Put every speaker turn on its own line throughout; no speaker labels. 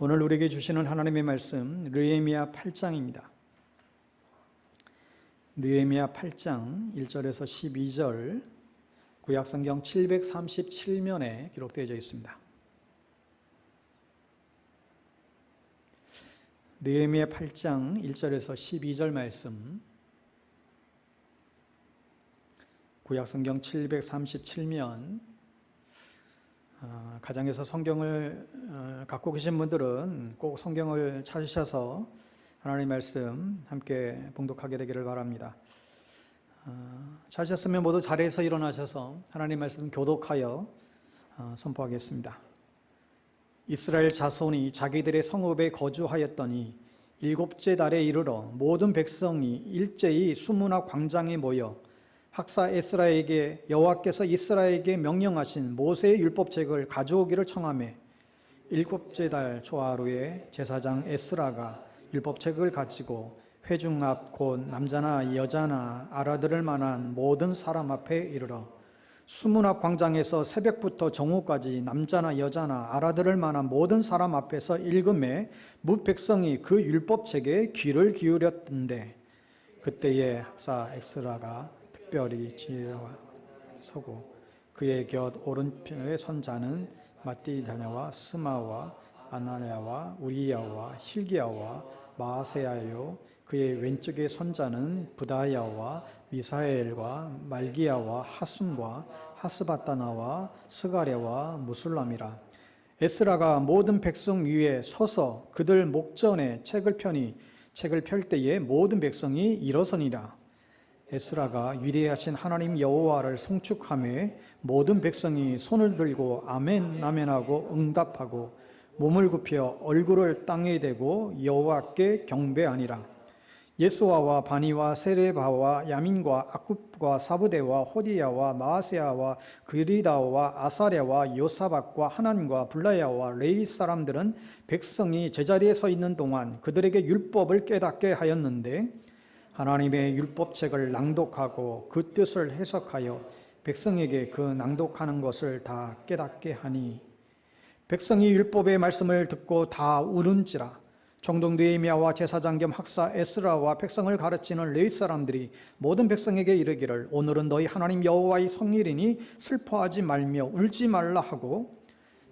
오늘 우리에게 주시는 하나님의 말씀 느헤미야 8장입니다. 느헤미야 8장 1절에서 12절 구약성경 737면에 기록되어 있습니다. 느헤미야 8장 1절에서 12절 말씀, 구약성경 737면, 가정에서 성경을 갖고 계신 분들은 꼭 성경을 찾으셔서 하나님의 말씀 함께 봉독하게 되기를 바랍니다. 찾으셨으면 모두 자리에서 일어나셔서 하나님의 말씀 교독하여 선포하겠습니다. 이스라엘 자손이 자기들의 성읍에 거주하였더니 일곱째 달에 이르러 모든 백성이 일제히 수문학 광장에 모여 학사 에스라에게 여호와께서 이스라엘에게 명령하신 모세의 율법책을 가져오기를 청하매 일곱째 달 초하루에 제사장 에스라가 율법책을 가지고 회중 앞 곧 남자나 여자나 알아들을 만한 모든 사람 앞에 이르러 수문학 광장에서 새벽부터 정오까지 남자나 여자나 알아들을 만한 모든 사람 앞에서 읽음에 뭇 백성이 그 율법책에 귀를 기울였던데 그때에 학사 에스라가 특별히 지혜와 서고 그의 곁 오른편에 선 자는 마띠다냐와 스마와 아나야와 우리야와 힐기야와 마아세야요 그의 왼쪽에 선 자는 부다야와 미사엘과 말기야와 하숨과 하스바다나와 스가랴와 무술람이라. 에스라가 모든 백성 위에 서서 그들 목전에 책을 펴니 책을 펼 때에 모든 백성이 일어서니라. 에스라가 위대하신 하나님 여호와를 송축하며 모든 백성이 손을 들고 아멘 아멘하고 응답하고 몸을 굽혀 얼굴을 땅에 대고 여호와께 경배하니라. 예수아와 바니와 세레바와 야민과 아굽과 사부대와 호디야와 마아세야와 그리다와 아사랴와 요사박과 하난과 블라야와 레위 사람들은 백성이 제자리에 서 있는 동안 그들에게 율법을 깨닫게 하였는데 하나님의 율법책을 낭독하고 그 뜻을 해석하여 백성에게 그 낭독하는 것을 다 깨닫게 하니 백성이 율법의 말씀을 듣고 다 우는지라. 총독 느헤미야와 제사장 겸 학사 에스라와 백성을 가르치는 레위 사람들이 모든 백성에게 이르기를 오늘은 너희 하나님 여호와의 성일이니 슬퍼하지 말며 울지 말라 하고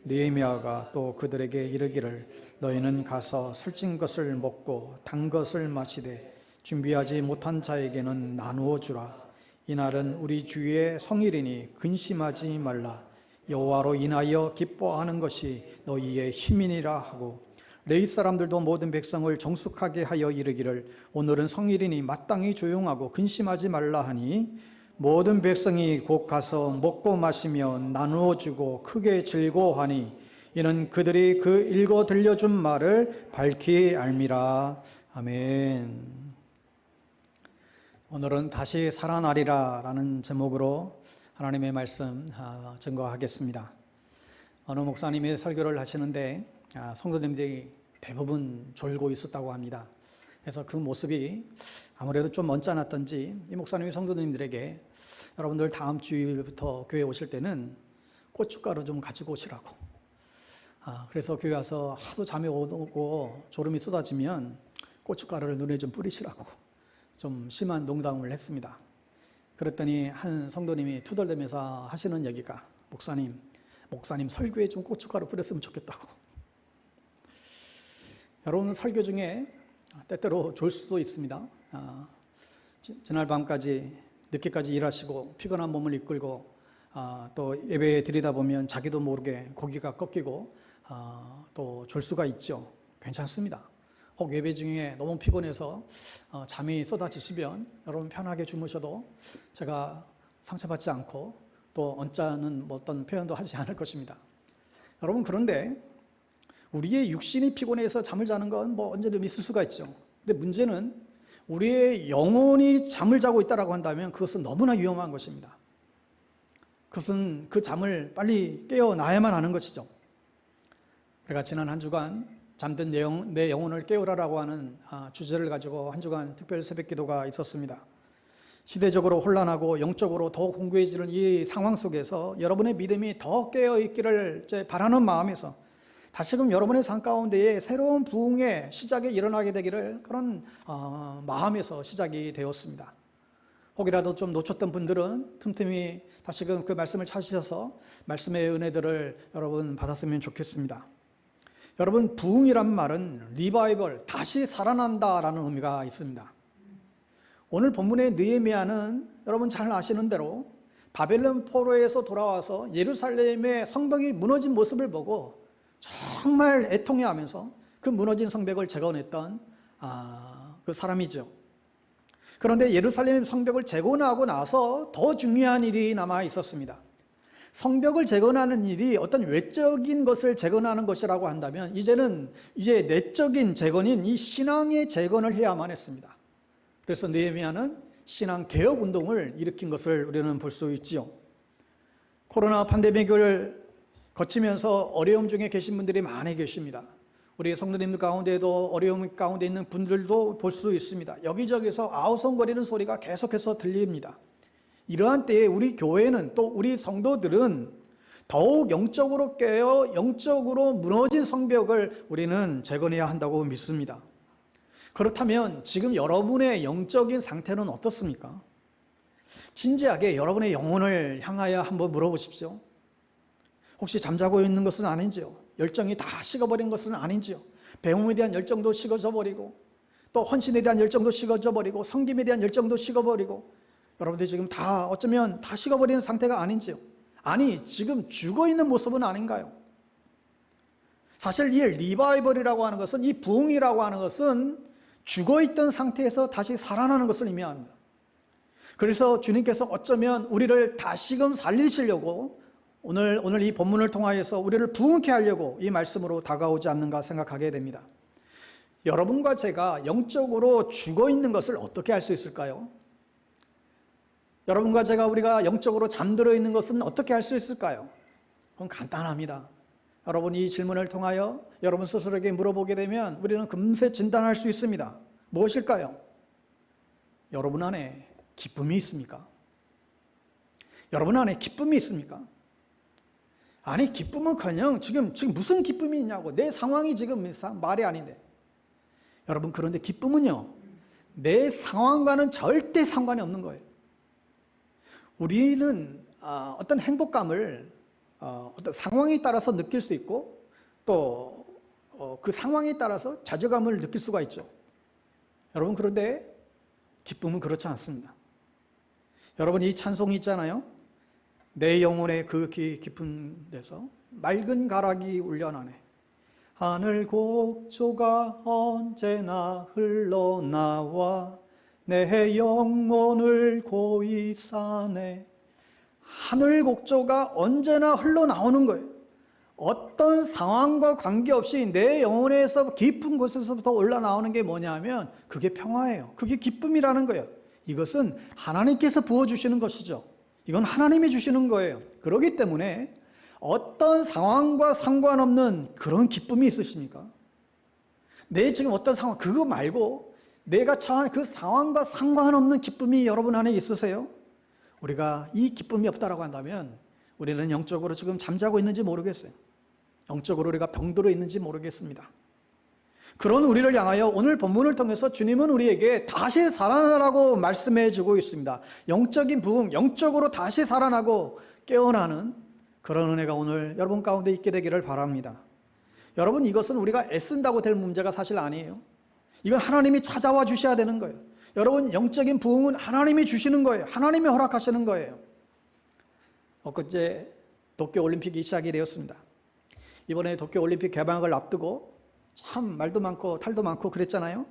느헤미야가 또 그들에게 이르기를 너희는 가서 살찐 것을 먹고 단 것을 마시되 준비하지 못한 자에게는 나누어 주라. 이날은 우리 주의 성일이니 근심하지 말라. 여호와로 인하여 기뻐하는 것이 너희의 힘이니라 하고 레위 사람들도 모든 백성을 정숙하게 하여 이르기를 오늘은 성일이니 마땅히 조용하고 근심하지 말라 하니 모든 백성이 곧 가서 먹고 마시며 나누어 주고 크게 즐거워하니 이는 그들이 그 읽어 들려준 말을 밝히 알미라. 아멘. 오늘은 다시 살아나리라 라는 제목으로 하나님의 말씀 증거하겠습니다. 어느 목사님이 설교를 하시는데 성도님들이 대부분 졸고 있었다고 합니다. 그래서 그 모습이 아무래도 좀 언짢았던지 이 목사님이 성도님들에게 여러분들 다음 주일부터 교회 오실 때는 고춧가루 좀 가지고 오시라고. 그래서 교회 와서 하도 잠이 오고 졸음이 쏟아지면 고춧가루를 눈에 좀 뿌리시라고 좀 심한 농담을 했습니다. 그랬더니 한 성도님이 투덜대면서 하시는 얘기가 목사님 설교에 좀 고춧가루 뿌렸으면 좋겠다고. 여러분 설교 중에 때때로 졸 수도 있습니다. 지날 밤까지 늦게까지 일하시고 피곤한 몸을 이끌고 또 예배 드리다 보면 자기도 모르게 고기가 꺾이고 또 졸 수가 있죠. 괜찮습니다. 혹 예배 중에 너무 피곤해서 잠이 쏟아지시면 여러분 편하게 주무셔도 제가 상처받지 않고 또 언짢은 어떤 표현도 하지 않을 것입니다. 여러분 그런데 우리의 육신이 피곤해서 잠을 자는 건 언제든 있을 수가 있죠. 근데 문제는 우리의 영혼이 잠을 자고 있다고 한다면 그것은 너무나 위험한 것입니다. 그것은 그 잠을 빨리 깨어나야만 하는 것이죠. 제가 지난 한 주간 잠든 내 영혼을 깨우라라고 하는 주제를 가지고 한 주간 특별 새벽 기도가 있었습니다. 시대적으로 혼란하고 영적으로 더 공고해지는 이 상황 속에서 여러분의 믿음이 더 깨어있기를 바라는 마음에서 다시금 여러분의 삶 가운데에 새로운 부흥의 시작이 일어나게 되기를 그런 마음에서 시작이 되었습니다. 혹이라도 좀 놓쳤던 분들은 틈틈이 다시금 그 말씀을 찾으셔서 말씀의 은혜들을 여러분 받았으면 좋겠습니다. 여러분, 부흥이란 말은 리바이벌, 다시 살아난다라는 의미가 있습니다. 오늘 본문의 느헤미야는 여러분 잘 아시는 대로 바벨론 포로에서 돌아와서 예루살렘의 성벽이 무너진 모습을 보고 정말 애통해하면서 그 무너진 성벽을 재건했던 그 사람이죠. 그런데 예루살렘 성벽을 재건하고 나서 더 중요한 일이 남아 있었습니다. 성벽을 재건하는 일이 어떤 외적인 것을 재건하는 것이라고 한다면 이제 내적인 재건인 이 신앙의 재건을 해야만 했습니다. 그래서 느헤미야는 신앙 개혁 운동을 일으킨 것을 우리는 볼 수 있지요. 코로나 팬데믹을 거치면서 어려움 중에 계신 분들이 많이 계십니다. 우리 성도님들 가운데도 어려움 가운데 있는 분들도 볼 수 있습니다. 여기저기서 아우성거리는 소리가 계속해서 들립니다. 이러한 때에 우리 교회는 또 우리 성도들은 더욱 영적으로 깨어 영적으로 무너진 성벽을 우리는 재건해야 한다고 믿습니다. 그렇다면 지금 여러분의 영적인 상태는 어떻습니까? 진지하게 여러분의 영혼을 향하여 한번 물어보십시오. 혹시 잠자고 있는 것은 아닌지요? 열정이 다 식어버린 것은 아닌지요? 배움에 대한 열정도 식어져 버리고 또 헌신에 대한 열정도 식어져 버리고 섬김에 대한 열정도 식어버리고 여러분들 지금 다 어쩌면 다 식어버리는 상태가 아닌지요? 아니, 지금 죽어있는 모습은 아닌가요? 사실 이 리바이벌이라고 하는 것은, 이 부흥이라고 하는 것은 죽어있던 상태에서 다시 살아나는 것을 의미합니다. 그래서 주님께서 어쩌면 우리를 다시금 살리시려고 오늘 이 본문을 통하여서 우리를 부흥케 하려고 이 말씀으로 다가오지 않는가 생각하게 됩니다. 여러분과 제가 영적으로 죽어있는 것을 어떻게 알 수 있을까요? 여러분과 제가 우리가 영적으로 잠들어 있는 것은 어떻게 알 수 있을까요? 그건 간단합니다. 여러분 이 질문을 통하여 여러분 스스로에게 물어보게 되면 우리는 금세 진단할 수 있습니다. 무엇일까요? 여러분 안에 기쁨이 있습니까? 여러분 안에 기쁨이 있습니까? 아니, 기쁨은커녕 지금 무슨 기쁨이 있냐고, 내 상황이 지금 말이 아닌데. 여러분, 그런데 기쁨은요, 내 상황과는 절대 상관이 없는 거예요. 우리는 어떤 행복감을 어떤 상황에 따라서 느낄 수 있고 또 그 상황에 따라서 좌절감을 느낄 수가 있죠. 여러분, 그런데 기쁨은 그렇지 않습니다. 여러분, 이 찬송이 있잖아요. 내 영혼의 그 깊은 데서 맑은 가락이 울려나네. 하늘 곡조가 언제나 흘러나와 내 영혼을 고이 싸네. 하늘 곡조가 언제나 흘러나오는 거예요. 어떤 상황과 관계없이 내 영혼에서 깊은 곳에서부터 올라나오는 게 뭐냐면 그게 평화예요. 그게 기쁨이라는 거예요. 이것은 하나님께서 부어주시는 것이죠. 이건 하나님이 주시는 거예요. 그렇기 때문에 어떤 상황과 상관없는 그런 기쁨이 있으십니까? 내 지금 어떤 상황, 그거 말고 내가 처한 그 상황과 상관없는 기쁨이 여러분 안에 있으세요? 우리가 이 기쁨이 없다라고 한다면 우리는 영적으로 지금 잠자고 있는지 모르겠어요. 영적으로 우리가 병들어 있는지 모르겠습니다. 그런 우리를 향하여 오늘 본문을 통해서 주님은 우리에게 다시 살아나라고 말씀해 주고 있습니다. 영적인 부흥, 영적으로 다시 살아나고 깨어나는 그런 은혜가 오늘 여러분 가운데 있게 되기를 바랍니다. 여러분, 이것은 우리가 애쓴다고 될 문제가 사실 아니에요. 이건 하나님이 찾아와 주셔야 되는 거예요. 여러분, 영적인 부흥은 하나님이 주시는 거예요. 하나님이 허락하시는 거예요. 엊그제 도쿄올림픽이 시작이 되었습니다. 이번에 도쿄올림픽 개막을 앞두고 참 말도 많고 탈도 많고 그랬잖아요.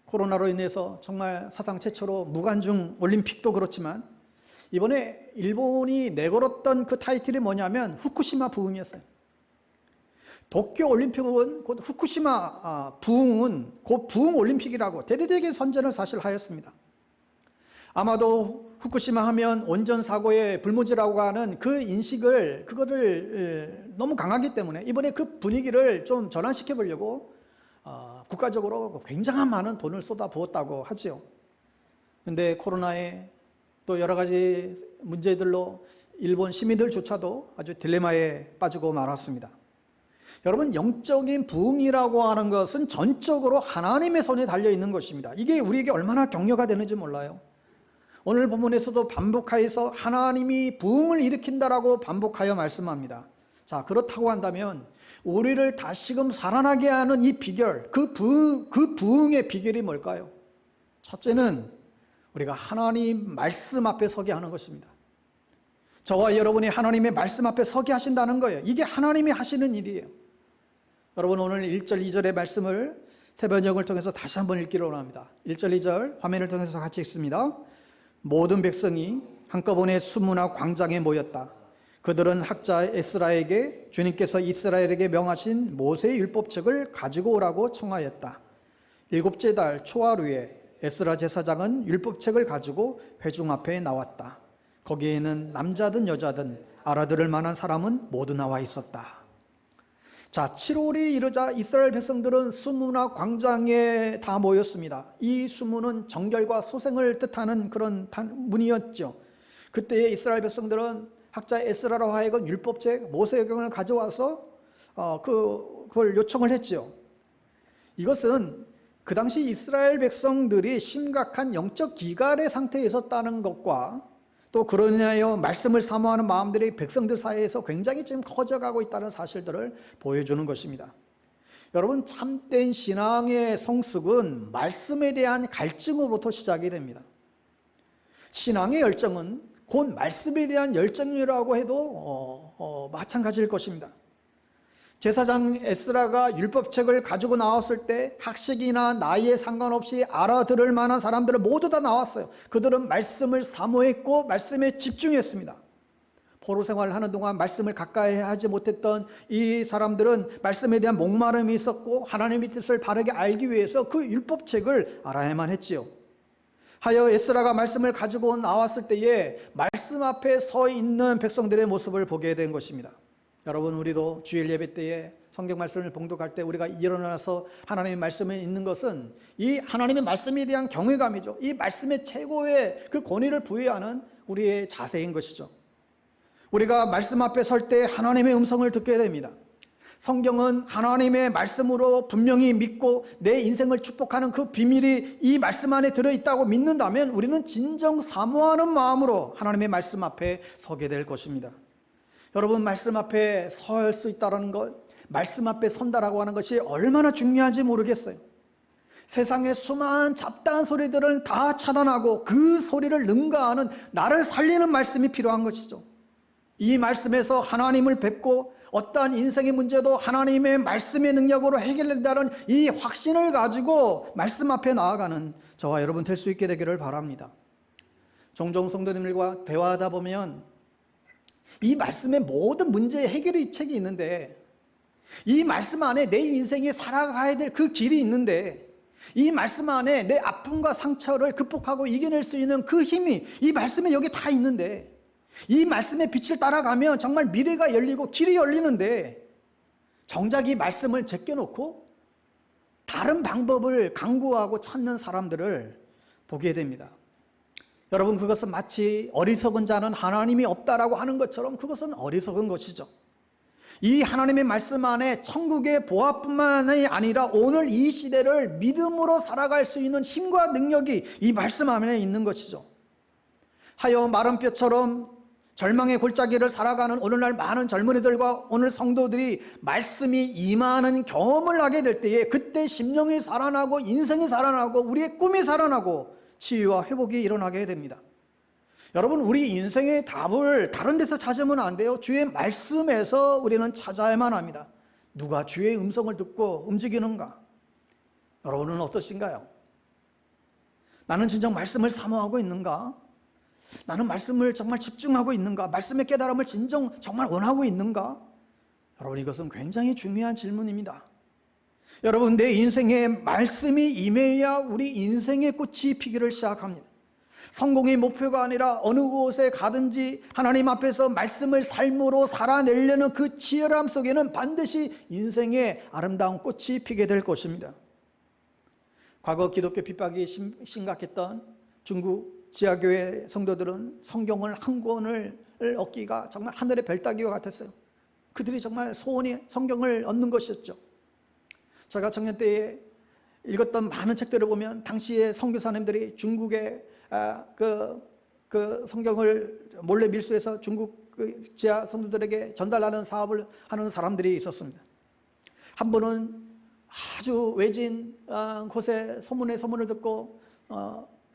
코로나로 인해서 정말 사상 최초로 무관중 올림픽도 그렇지만 이번에 일본이 내걸었던 그 타이틀이 뭐냐면 후쿠시마 부흥이었어요. 도쿄올림픽은 곧 후쿠시마 부흥은 곧 부흥올림픽이라고 대대적인 선전을 사실 하였습니다. 아마도 후쿠시마 하면 원전 사고의 불모지라고 하는 그 인식을 그거를 너무 강하기 때문에 이번에 그 분위기를 좀 전환시켜 보려고 국가적으로 굉장한 많은 돈을 쏟아 부었다고 하지요. 그런데 코로나에 또 여러 가지 문제들로 일본 시민들조차도 아주 딜레마에 빠지고 말았습니다. 여러분, 영적인 부흥이라고 하는 것은 전적으로 하나님의 손에 달려 있는 것입니다. 이게 우리에게 얼마나 격려가 되는지 몰라요. 오늘 본문에서도 반복하여서 하나님이 부흥을 일으킨다라고 반복하여 말씀합니다. 자, 그렇다고 한다면 우리를 다시금 살아나게 하는 이 비결, 그 부흥의 비결이 뭘까요? 첫째는 우리가 하나님 말씀 앞에 서게 하는 것입니다. 저와 여러분이 하나님의 말씀 앞에 서게 하신다는 거예요. 이게 하나님이 하시는 일이에요. 여러분, 오늘 1절, 2절의 말씀을 새번역을 통해서 다시 한번 읽기로 합니다. 1절, 2절 화면을 통해서 같이 읽습니다. 모든 백성이 한꺼번에 수문화 광장에 모였다. 그들은 학자 에스라에게 주님께서 이스라엘에게 명하신 모세의 율법책을 가지고 오라고 청하였다. 7째 달 초하루에 에스라 제사장은 율법책을 가지고 회중 앞에 나왔다. 거기에는 남자든 여자든 알아들을 만한 사람은 모두 나와 있었다. 자, 7월이 이르자 이스라엘 백성들은 수문화 광장에 다 모였습니다. 이 수문은 정결과 소생을 뜻하는 그런 문이었죠. 그때 이스라엘 백성들은 학자 에스라로 하여금 율법책 모세경을 가져와서 그걸 요청을 했죠. 이것은 그 당시 이스라엘 백성들이 심각한 영적 기갈의 상태에 있었다는 것과 또 그러냐여 말씀을 사모하는 마음들이 백성들 사이에서 굉장히 지금 커져가고 있다는 사실들을 보여주는 것입니다. 여러분, 참된 신앙의 성숙은 말씀에 대한 갈증으로부터 시작이 됩니다. 신앙의 열정은 곧 말씀에 대한 열정이라고 해도 마찬가지일 것입니다. 제사장 에스라가 율법책을 가지고 나왔을 때 학식이나 나이에 상관없이 알아들을 만한 사람들은 모두 다 나왔어요. 그들은 말씀을 사모했고 말씀에 집중했습니다. 포로 생활을 하는 동안 말씀을 가까이 하지 못했던 이 사람들은 말씀에 대한 목마름이 있었고 하나님의 뜻을 바르게 알기 위해서 그 율법책을 알아야만 했지요. 하여 에스라가 말씀을 가지고 나왔을 때에 말씀 앞에 서 있는 백성들의 모습을 보게 된 것입니다. 여러분, 우리도 주일 예배 때에 성경 말씀을 봉독할 때 우리가 일어나서 하나님의 말씀에 있는 것은 이 하나님의 말씀에 대한 경외감이죠. 이 말씀의 최고의 그 권위를 부여하는 우리의 자세인 것이죠. 우리가 말씀 앞에 설 때 하나님의 음성을 듣게 됩니다. 성경은 하나님의 말씀으로 분명히 믿고 내 인생을 축복하는 그 비밀이 이 말씀 안에 들어있다고 믿는다면 우리는 진정 사모하는 마음으로 하나님의 말씀 앞에 서게 될 것입니다. 여러분, 말씀 앞에 설 수 있다는 것, 말씀 앞에 선다라고 하는 것이 얼마나 중요한지 모르겠어요. 세상의 수많은 잡다한 소리들을 다 차단하고 그 소리를 능가하는 나를 살리는 말씀이 필요한 것이죠. 이 말씀에서 하나님을 뵙고 어떠한 인생의 문제도 하나님의 말씀의 능력으로 해결된다는 이 확신을 가지고 말씀 앞에 나아가는 저와 여러분 될 수 있게 되기를 바랍니다. 종종 성도님들과 대화하다 보면 이 말씀의 모든 문제의 해결의 책이 있는데, 이 말씀 안에 내 인생에 살아가야 될 그 길이 있는데, 이 말씀 안에 내 아픔과 상처를 극복하고 이겨낼 수 있는 그 힘이 이 말씀에 여기 다 있는데, 이 말씀의 빛을 따라가면 정말 미래가 열리고 길이 열리는데 정작 이 말씀을 제껴놓고 다른 방법을 강구하고 찾는 사람들을 보게 됩니다. 여러분, 그것은 마치 어리석은 자는 하나님이 없다라고 하는 것처럼 그것은 어리석은 것이죠. 이 하나님의 말씀 안에 천국의 보화뿐만이 아니라 오늘 이 시대를 믿음으로 살아갈 수 있는 힘과 능력이 이 말씀 안에 있는 것이죠. 하여 마른 뼈처럼 절망의 골짜기를 살아가는 오늘날 많은 젊은이들과 오늘 성도들이 말씀이 임하는 경험을 하게 될 때에 그때 심령이 살아나고 인생이 살아나고 우리의 꿈이 살아나고 치유와 회복이 일어나게 됩니다. 여러분, 우리 인생의 답을 다른 데서 찾으면 안 돼요. 주의 말씀에서 우리는 찾아야만 합니다. 누가 주의 음성을 듣고 움직이는가? 여러분은 어떠신가요? 나는 진정 말씀을 사모하고 있는가? 나는 말씀을 정말 집중하고 있는가? 말씀의 깨달음을 정말 원하고 있는가? 여러분, 이것은 굉장히 중요한 질문입니다. 여러분, 내 인생에 말씀이 임해야 우리 인생의 꽃이 피기를 시작합니다. 성공의 목표가 아니라 어느 곳에 가든지 하나님 앞에서 말씀을 삶으로 살아내려는 그 치열함 속에는 반드시 인생의 아름다운 꽃이 피게 될 것입니다. 과거 기독교 핍박이 심각했던 중국 지하교회 성도들은 성경을 한 권을 얻기가 정말 하늘의 별 따기와 같았어요. 그들이 정말 소원이 성경을 얻는 것이었죠. 제가 청년 때에 읽었던 많은 책들을 보면 당시에 선교사님들이 중국의 그 성경을 몰래 밀수해서 중국 지하 성도들에게 전달하는 사업을 하는 사람들이 있었습니다. 한 분은 아주 외진 곳에 소문을 듣고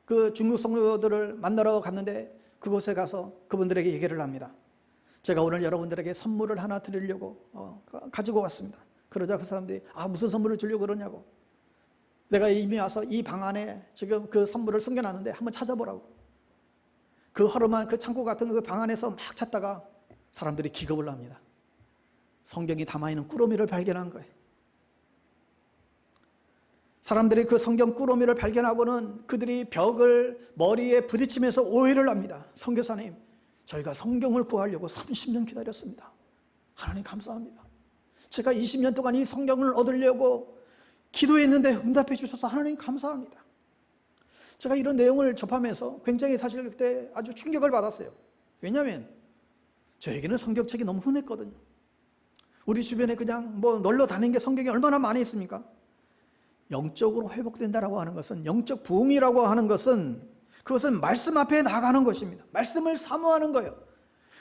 그 중국 성도들을 만나러 갔는데 그곳에 가서 그분들에게 얘기를 합니다. 제가 오늘 여러분들에게 선물을 하나 드리려고 가지고 왔습니다. 그러자 그 사람들이 무슨 선물을 주려고 그러냐고. 내가 이미 와서 이 방 안에 지금 그 선물을 숨겨놨는데 한번 찾아보라고. 그 허름한 그 창고 같은 그 방 안에서 막 찾다가 사람들이 기겁을 합니다. 성경이 담아있는 꾸러미를 발견한 거예요. 사람들이 그 성경 꾸러미를 발견하고는 그들이 벽을 머리에 부딪히면서 오해를 합니다. 선교사님, 저희가 성경을 구하려고 30년 기다렸습니다. 하나님 감사합니다. 제가 20년 동안 이 성경을 얻으려고 기도했는데 응답해 주셔서 하나님 감사합니다. 제가 이런 내용을 접하면서 굉장히 사실 그때 아주 충격을 받았어요. 왜냐하면 저에게는 성경책이 너무 흔했거든요. 우리 주변에 그냥 놀러 다니는 게 성경이 얼마나 많이 있습니까? 영적으로 회복된다라고 하는 것은, 영적 부흥이라고 하는 것은 그것은 말씀 앞에 나가는 것입니다. 말씀을 사모하는 거예요.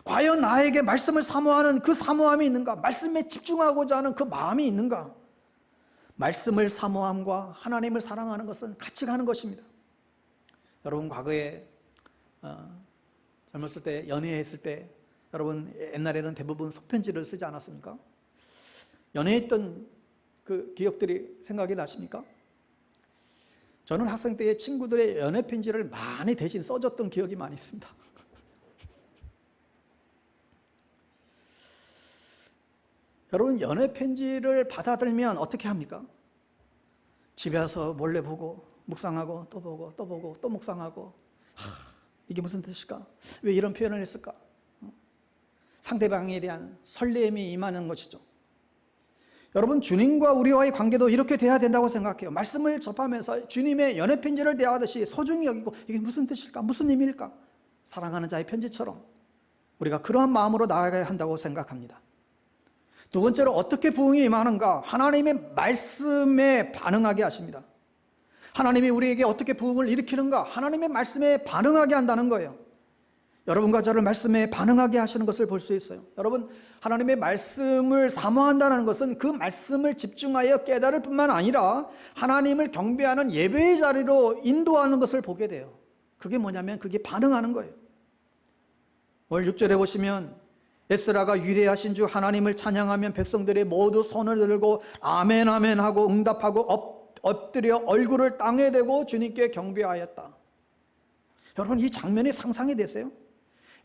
과연 나에게 말씀을 사모하는 그 사모함이 있는가? 말씀에 집중하고자 하는 그 마음이 있는가? 말씀을 사모함과 하나님을 사랑하는 것은 같이 가는 것입니다. 여러분 과거에 젊었을 때 연애했을 때 여러분 옛날에는 대부분 속편지를 쓰지 않았습니까? 연애했던 그 기억들이 생각이 나십니까? 저는 학생 때의 친구들의 연애 편지를 많이 대신 써줬던 기억이 많이 있습니다. 여러분 연애 편지를 받아들면 어떻게 합니까? 집에 와서 몰래 보고 묵상하고 또 보고 또 보고 또 묵상하고 이게 무슨 뜻일까? 왜 이런 표현을 했을까? 상대방에 대한 설렘이 임하는 것이죠. 여러분 주님과 우리와의 관계도 이렇게 돼야 된다고 생각해요. 말씀을 접하면서 주님의 연애 편지를 대하듯이 소중히 여기고 이게 무슨 뜻일까? 무슨 의미일까? 사랑하는 자의 편지처럼 우리가 그러한 마음으로 나아가야 한다고 생각합니다. 두 번째로 어떻게 부흥이 임하는가? 하나님의 말씀에 반응하게 하십니다. 하나님이 우리에게 어떻게 부흥을 일으키는가? 하나님의 말씀에 반응하게 한다는 거예요. 여러분과 저를 말씀에 반응하게 하시는 것을 볼 수 있어요. 여러분 하나님의 말씀을 사모한다는 것은 그 말씀을 집중하여 깨달을 뿐만 아니라 하나님을 경배하는 예배의 자리로 인도하는 것을 보게 돼요. 그게 뭐냐면 그게 반응하는 거예요. 오늘 6절에 보시면 에스라가 위대하신 주 하나님을 찬양하면 백성들이 모두 손을 들고 아멘 아멘 하고 응답하고 엎드려 얼굴을 땅에 대고 주님께 경배하였다. 여러분 이 장면이 상상이 되세요?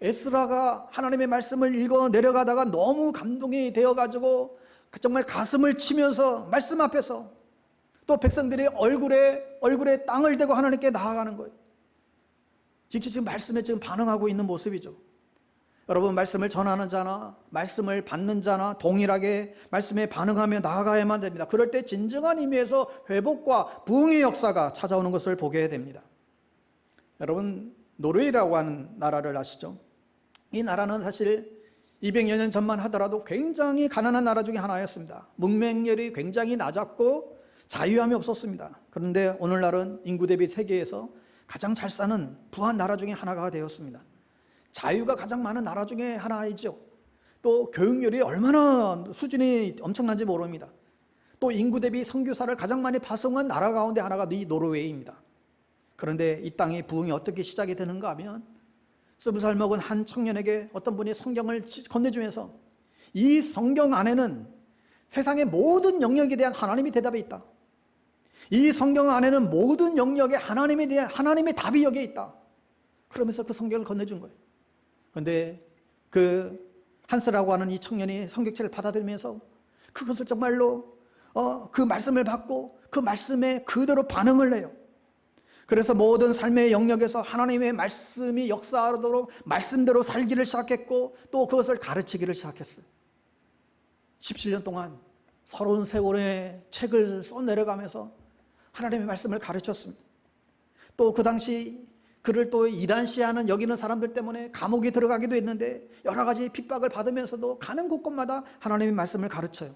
에스라가 하나님의 말씀을 읽어 내려가다가 너무 감동이 되어가지고 정말 가슴을 치면서 말씀 앞에서 또 백성들이 얼굴에 땅을 대고 하나님께 나아가는 거예요. 이게 지금 말씀에 지금 반응하고 있는 모습이죠. 여러분 말씀을 전하는 자나 말씀을 받는 자나 동일하게 말씀에 반응하며 나아가야만 됩니다. 그럴 때 진정한 의미에서 회복과 부흥의 역사가 찾아오는 것을 보게 됩니다. 여러분 노르웨이라고 하는 나라를 아시죠? 이 나라는 사실 200여 년 전만 하더라도 굉장히 가난한 나라 중에 하나였습니다. 문맹률이 굉장히 낮았고 자유함이 없었습니다. 그런데 오늘날은 인구 대비 세계에서 가장 잘 사는 부한 나라 중에 하나가 되었습니다. 자유가 가장 많은 나라 중에 하나이죠. 또 교육률이 얼마나 수준이 엄청난지 모릅니다. 또 인구 대비 선교사를 가장 많이 파송한 나라 가운데 하나가 이 노르웨이입니다. 그런데 이 땅의 부흥이 어떻게 시작이 되는가 하면 20살 먹은 한 청년에게 어떤 분이 성경을 건네주면서 이 성경 안에는 세상의 모든 영역에 대한 하나님의 대답이 있다. 이 성경 안에는 모든 영역에 하나님에 대한 하나님의 답이 여기에 있다. 그러면서 그 성경을 건네준 거예요. 그런데 그 한스라고 하는 이 청년이 성경책을 받아들이면서 그것을 정말로 그 말씀을 받고 그 말씀에 그대로 반응을 해요. 그래서 모든 삶의 영역에서 하나님의 말씀이 역사하도록 말씀대로 살기를 시작했고 또 그것을 가르치기를 시작했어요. 17년 동안 서러운 세월의 책을 써내려가면서 하나님의 말씀을 가르쳤습니다. 또 그 당시 그를 또 이단시하는 여기는 사람들 때문에 감옥에 들어가기도 했는데 여러 가지 핍박을 받으면서도 가는 곳곳마다 하나님의 말씀을 가르쳐요.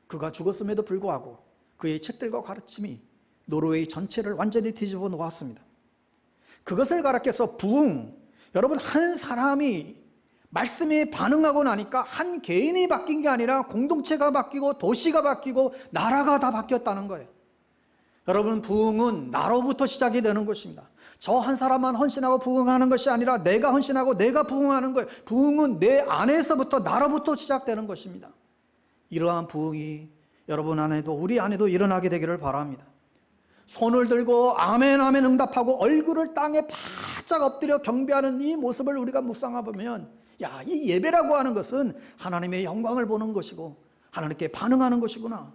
그가 죽었음에도 불구하고 그의 책들과 가르침이 노르웨이 전체를 완전히 뒤집어 놓았습니다. 그것을 가르쳐서 부흥, 여러분 한 사람이 말씀에 반응하고 나니까 한 개인이 바뀐 게 아니라 공동체가 바뀌고 도시가 바뀌고 나라가 다 바뀌었다는 거예요. 여러분 부흥은 나로부터 시작이 되는 것입니다. 저 한 사람만 헌신하고 부흥하는 것이 아니라 내가 헌신하고 내가 부흥하는 거예요. 부흥은 내 안에서부터 나로부터 시작되는 것입니다. 이러한 부흥이 여러분 안에도 우리 안에도 일어나게 되기를 바랍니다. 손을 들고 아멘 아멘 응답하고 얼굴을 땅에 바짝 엎드려 경배하는 이 모습을 우리가 묵상해보면 야, 이 예배라고 하는 것은 하나님의 영광을 보는 것이고 하나님께 반응하는 것이구나.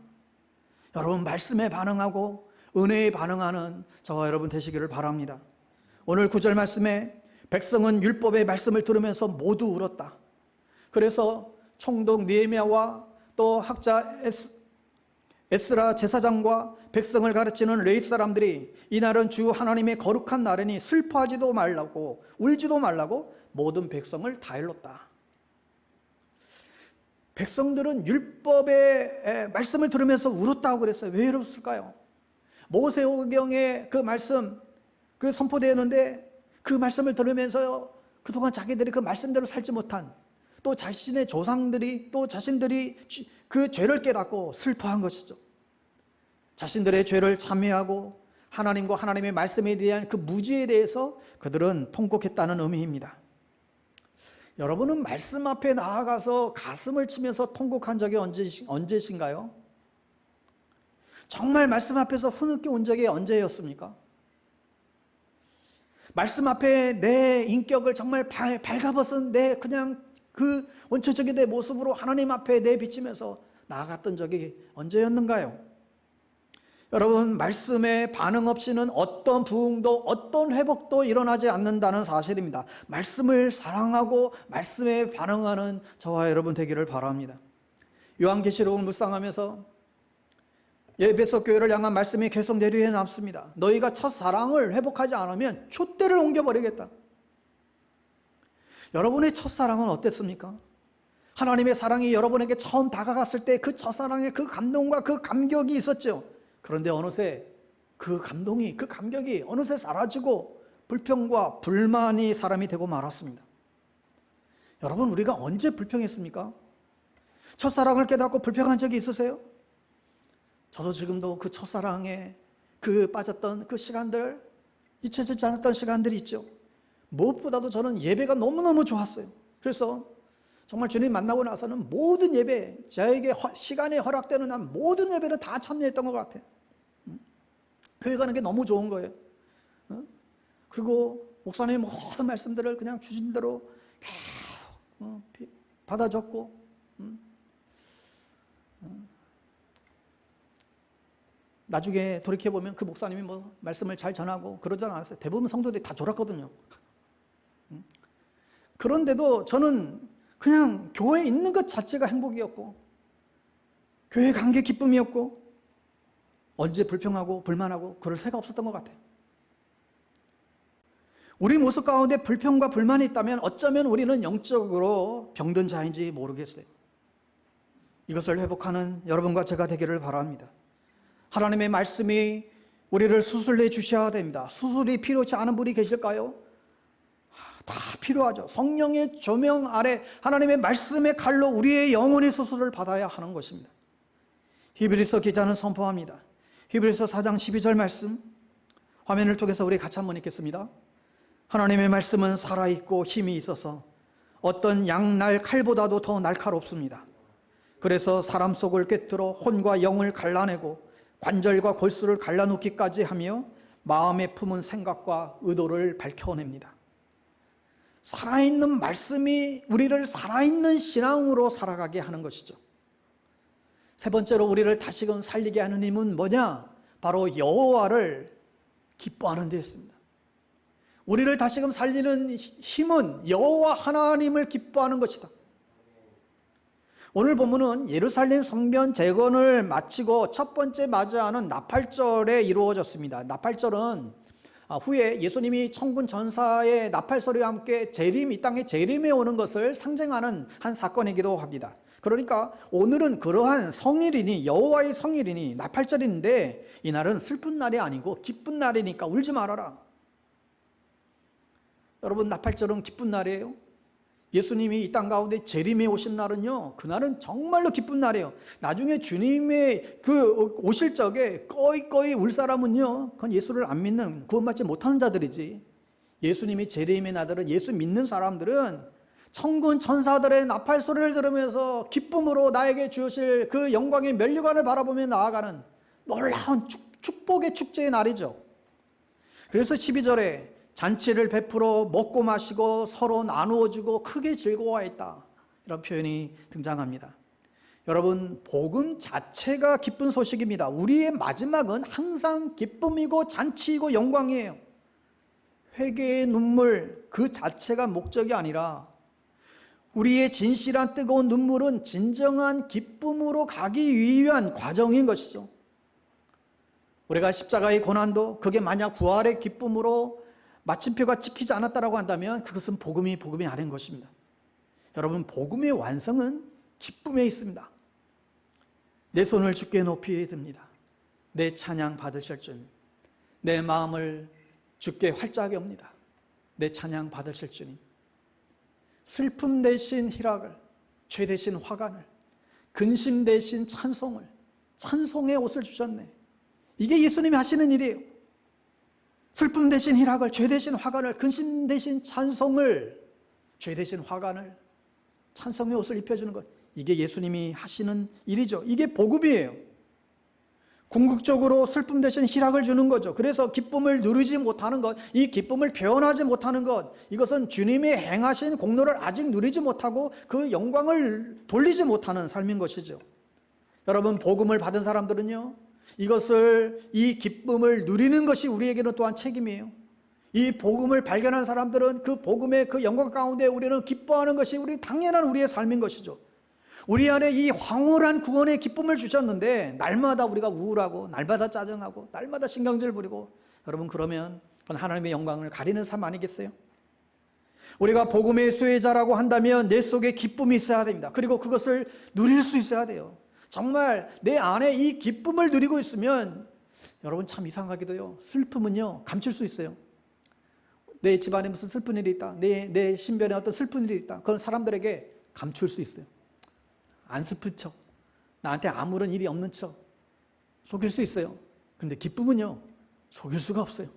여러분 말씀에 반응하고 은혜에 반응하는 저와 여러분 되시기를 바랍니다. 오늘 9절 말씀에 백성은 율법의 말씀을 들으면서 모두 울었다. 그래서 총독 느헤미야와 또 학자 에스라 제사장과 백성을 가르치는 레위 사람들이 이날은 주 하나님의 거룩한 날이니 슬퍼하지도 말라고 울지도 말라고 모든 백성을 다 일렀다. 백성들은 율법의 말씀을 들으면서 울었다고 그랬어요. 왜 울었을까요? 모세오경의 그 말씀 그 선포되었는데 그 말씀을 들으면서 그동안 자기들이 그 말씀대로 살지 못한 또 자신의 조상들이 또 자신들이 그 죄를 깨닫고 슬퍼한 것이죠. 자신들의 죄를 참회하고 하나님과 하나님의 말씀에 대한 그 무지에 대해서 그들은 통곡했다는 의미입니다. 여러분은 말씀 앞에 나아가서 가슴을 치면서 통곡한 적이 언제신가요? 정말 말씀 앞에서 흐느껴 온 적이 언제였습니까? 말씀 앞에 내 인격을 정말 발가벗은 내 그냥 그 원초적인 내 모습으로 하나님 앞에 내비치면서 나아갔던 적이 언제였는가요? 여러분 말씀에 반응 없이는 어떤 부흥도 어떤 회복도 일어나지 않는다는 사실입니다. 말씀을 사랑하고 말씀에 반응하는 저와 여러분 되기를 바랍니다. 요한계시록을 묵상하면서 에베소 교회를 향한 말씀이 계속 내려해 남습니다. 너희가 첫사랑을 회복하지 않으면 촛대를 옮겨버리겠다. 여러분의 첫사랑은 어땠습니까? 하나님의 사랑이 여러분에게 처음 다가갔을 때 그 첫사랑의 그 감동과 그 감격이 있었죠. 그런데 어느새 그 감동이 그 감격이 어느새 사라지고 불평과 불만이 사람이 되고 말았습니다. 여러분 우리가 언제 불평했습니까? 첫사랑을 깨닫고 불평한 적이 있으세요? 저도 지금도 그 첫사랑에 그 빠졌던 그 시간들 잊혀지지 않았던 시간들이 있죠. 무엇보다도 저는 예배가 너무너무 좋았어요. 그래서 정말 주님 만나고 나서는 모든 예배, 저에게 시간이 허락되는 한 모든 예배를 다 참여했던 것 같아요. 교회 가는 게 너무 좋은 거예요. 그리고 목사님의 모든 말씀들을 그냥 주신 대로 계속 받아 적고 나중에 돌이켜보면 그 목사님이 뭐 말씀을 잘 전하고 그러지 않았어요. 대부분 성도들이 다 졸았거든요. 그런데도 저는 그냥 교회에 있는 것 자체가 행복이었고 교회 간 게 기쁨이었고 언제 불평하고 불만하고 그럴 새가 없었던 것 같아요. 우리 모습 가운데 불평과 불만이 있다면 어쩌면 우리는 영적으로 병든 자인지 모르겠어요. 이것을 회복하는 여러분과 제가 되기를 바랍니다. 하나님의 말씀이 우리를 수술해 주셔야 됩니다. 수술이 필요치 않은 분이 계실까요? 다 필요하죠. 성령의 조명 아래 하나님의 말씀의 칼로 우리의 영혼의 수술을 받아야 하는 것입니다. 히브리서 기자는 선포합니다. 히브리서 4장 12절 말씀 화면을 통해서 우리 같이 한번 읽겠습니다. 하나님의 말씀은 살아있고 힘이 있어서 어떤 양날 칼보다도 더 날카롭습니다. 그래서 사람 속을 꿰뚫어 혼과 영을 갈라내고 관절과 골수를 갈라놓기까지 하며 마음에 품은 생각과 의도를 밝혀냅니다. 살아있는 말씀이 우리를 살아있는 신앙으로 살아가게 하는 것이죠. 세 번째로 우리를 다시금 살리게 하는 힘은 뭐냐? 바로 여호와를 기뻐하는 데 있습니다. 우리를 다시금 살리는 힘은 여호와 하나님을 기뻐하는 것이다. 오늘 본문은 예루살렘 성전 재건을 마치고 첫 번째 맞이하는 나팔절에 이루어졌습니다. 나팔절은 후에 예수님이 천군 천사의 나팔 소리와 함께 이 땅에 재림에 오는 것을 상징하는 한 사건이기도 합니다. 그러니까 오늘은 그러한 성일이니 여호와의 성일이니 나팔절인데 이날은 슬픈 날이 아니고 기쁜 날이니까 울지 말아라. 여러분, 나팔절은 기쁜 날이에요. 예수님이 이 땅 가운데 재림에 오신 날은요, 그날은 정말로 기쁜 날이에요. 나중에 주님의 오실 적에 꺼이꺼이 울 사람은요, 그건 예수를 안 믿는, 구원받지 못하는 자들이지. 예수님이 재림의 날들은 예수 믿는 사람들은 천군 천사들의 나팔 소리를 들으면서 기쁨으로 나에게 주실 그 영광의 면류관을 바라보며 나아가는 놀라운 축복의 축제의 날이죠. 그래서 12절에 잔치를 베풀어 먹고 마시고 서로 나누어 주고 크게 즐거워했다, 이런 표현이 등장합니다. 여러분, 복음 자체가 기쁜 소식입니다. 우리의 마지막은 항상 기쁨이고 잔치이고 영광이에요. 회개의 눈물 그 자체가 목적이 아니라 우리의 진실한 뜨거운 눈물은 진정한 기쁨으로 가기 위한 과정인 것이죠. 우리가 십자가의 고난도 그게 만약 부활의 기쁨으로 마침표가 찍히지 않았다고 한다면 그것은 복음이 아닌 것입니다. 여러분, 복음의 완성은 기쁨에 있습니다. 내 손을 주께 높이 듭니다. 내 찬양 받으실 주님, 내 마음을 주께 활짝 엽니다. 내 찬양 받으실 주님, 슬픔 대신 희락을, 죄 대신 화관을, 근심 대신 찬송을, 찬송의 옷을 주셨네. 이게 예수님이 하시는 일이에요. 슬픔 대신 희락을, 죄 대신 화관을, 근심 대신 찬송을, 죄 대신 화관을, 찬송의 옷을 입혀주는 것, 이게 예수님이 하시는 일이죠. 이게 복음이에요. 궁극적으로 슬픔 대신 희락을 주는 거죠. 그래서 기쁨을 누리지 못하는 것, 이 기쁨을 표현하지 못하는 것, 이것은 주님이 행하신 공로를 아직 누리지 못하고 그 영광을 돌리지 못하는 삶인 것이죠. 여러분, 복음을 받은 사람들은요, 이 기쁨을 누리는 것이 우리에게는 또한 책임이에요. 이 복음을 발견한 사람들은 그 복음의 그 영광 가운데 우리는 기뻐하는 것이 당연한 우리의 삶인 것이죠. 우리 안에 이 황홀한 구원의 기쁨을 주셨는데 날마다 우리가 우울하고 날마다 짜증하고 날마다 신경질 부리고, 여러분, 그러면 그건 하나님의 영광을 가리는 삶 아니겠어요? 우리가 복음의 수혜자라고 한다면 내 속에 기쁨이 있어야 됩니다. 그리고 그것을 누릴 수 있어야 돼요. 정말 내 안에 이 기쁨을 누리고 있으면, 여러분, 참 이상하게도요, 슬픔은요 감출 수 있어요. 내 집안에 무슨 슬픈 일이 있다, 내 신변에 어떤 슬픈 일이 있다, 그건 사람들에게 감출 수 있어요. 안 슬픈 척, 나한테 아무런 일이 없는 척 속일 수 있어요. 그런데 기쁨은요 속일 수가 없어요.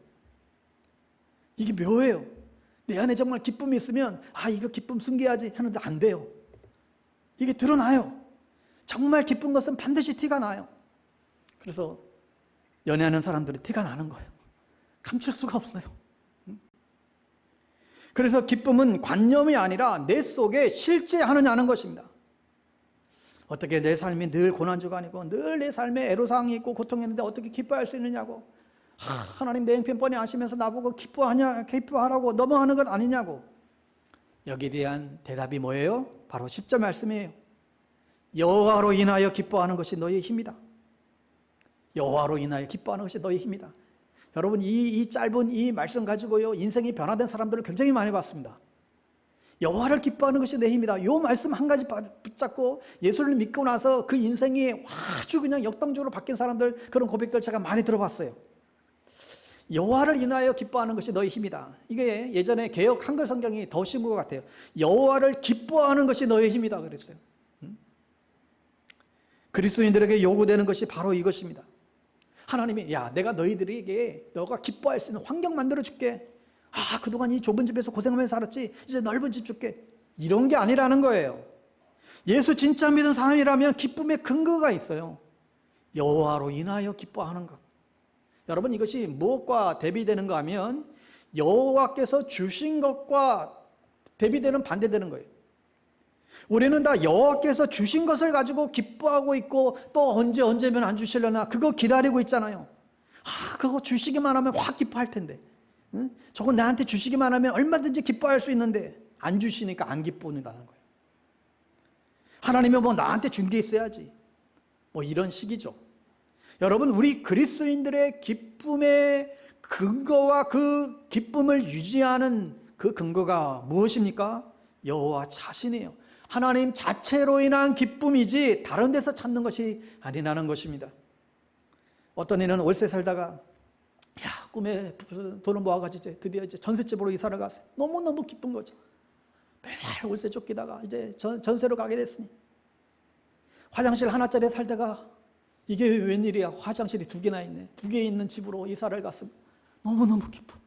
이게 묘해요. 내 안에 정말 기쁨이 있으면 이거 기쁨 숨겨야지 하는데 안 돼요. 이게 드러나요. 정말 기쁜 것은 반드시 티가 나요. 그래서 연애하는 사람들이 티가 나는 거예요. 감출 수가 없어요. 그래서 기쁨은 관념이 아니라 내 속에 실제하느냐는 것입니다. 어떻게 내 삶이 늘 고난주가 아니고 늘 내 삶에 애로사항이 있고 고통이 있는데 어떻게 기뻐할 수 있느냐고, 하나님 내 형편 뻔히 아시면서 나보고 기뻐하라고 넘어가는 것 아니냐고. 여기에 대한 대답이 뭐예요? 바로 10절 말씀이에요. 여호와로 인하여 기뻐하는 것이 너희의 힘이다. 여호와로 인하여 기뻐하는 것이 너희의 힘이다. 여러분, 이 짧은 이 말씀 가지고요 인생이 변화된 사람들을 굉장히 많이 봤습니다. 여호와를 기뻐하는 것이 내 힘이다. 이 말씀 한 가지 붙잡고 예수를 믿고 나서 그 인생이 아주 그냥 역동적으로 바뀐 사람들, 그런 고백들 제가 많이 들어봤어요. 여호와를 인하여 기뻐하는 것이 너희 힘이다. 이게 예전에 개역 한글 성경이 더 쉬운 것 같아요. 여호와를 기뻐하는 것이 너희 힘이다 그랬어요. 그리스도인들에게 요구되는 것이 바로 이것입니다. 하나님이 내가 너희들에게 너가 기뻐할 수 있는 환경 만들어 줄게. 그동안 이 좁은 집에서 고생하면서 살았지, 이제 넓은 집 줄게. 이런 게 아니라는 거예요. 예수 진짜 믿은 사람이라면 기쁨의 근거가 있어요. 여호와로 인하여 기뻐하는 것. 여러분, 이것이 무엇과 대비되는가 하면 여호와께서 주신 것과 대비되는, 반대되는 거예요. 우리는 다 여호와께서 주신 것을 가지고 기뻐하고 있고, 또 언제면 안 주시려나 그거 기다리고 있잖아요. 그거 주시기만 하면 확 기뻐할 텐데, 저거 나한테 주시기만 하면 얼마든지 기뻐할 수 있는데 안 주시니까 안 기뻐한다는 거예요. 하나님이 나한테 준 게 있어야지, 이런 식이죠. 여러분, 우리 그리스도인들의 기쁨의 근거와 그 기쁨을 유지하는 그 근거가 무엇입니까? 여호와 자신이에요. 하나님 자체로 인한 기쁨이지 다른 데서 찾는 것이 아니라는 것입니다. 어떤 이는 월세 살다가 꿈에 돈을 모아가지고 드디어 전셋집으로 이사를 갔어요. 너무너무 기쁜 거죠. 매달 월세 쫓기다가 이제 전세로 가게 됐으니 화장실 하나짜리 살다가 이게 웬일이야, 화장실이 2개나 있네. 2개 있는 집으로 이사를 갔으면 너무너무 기뻐.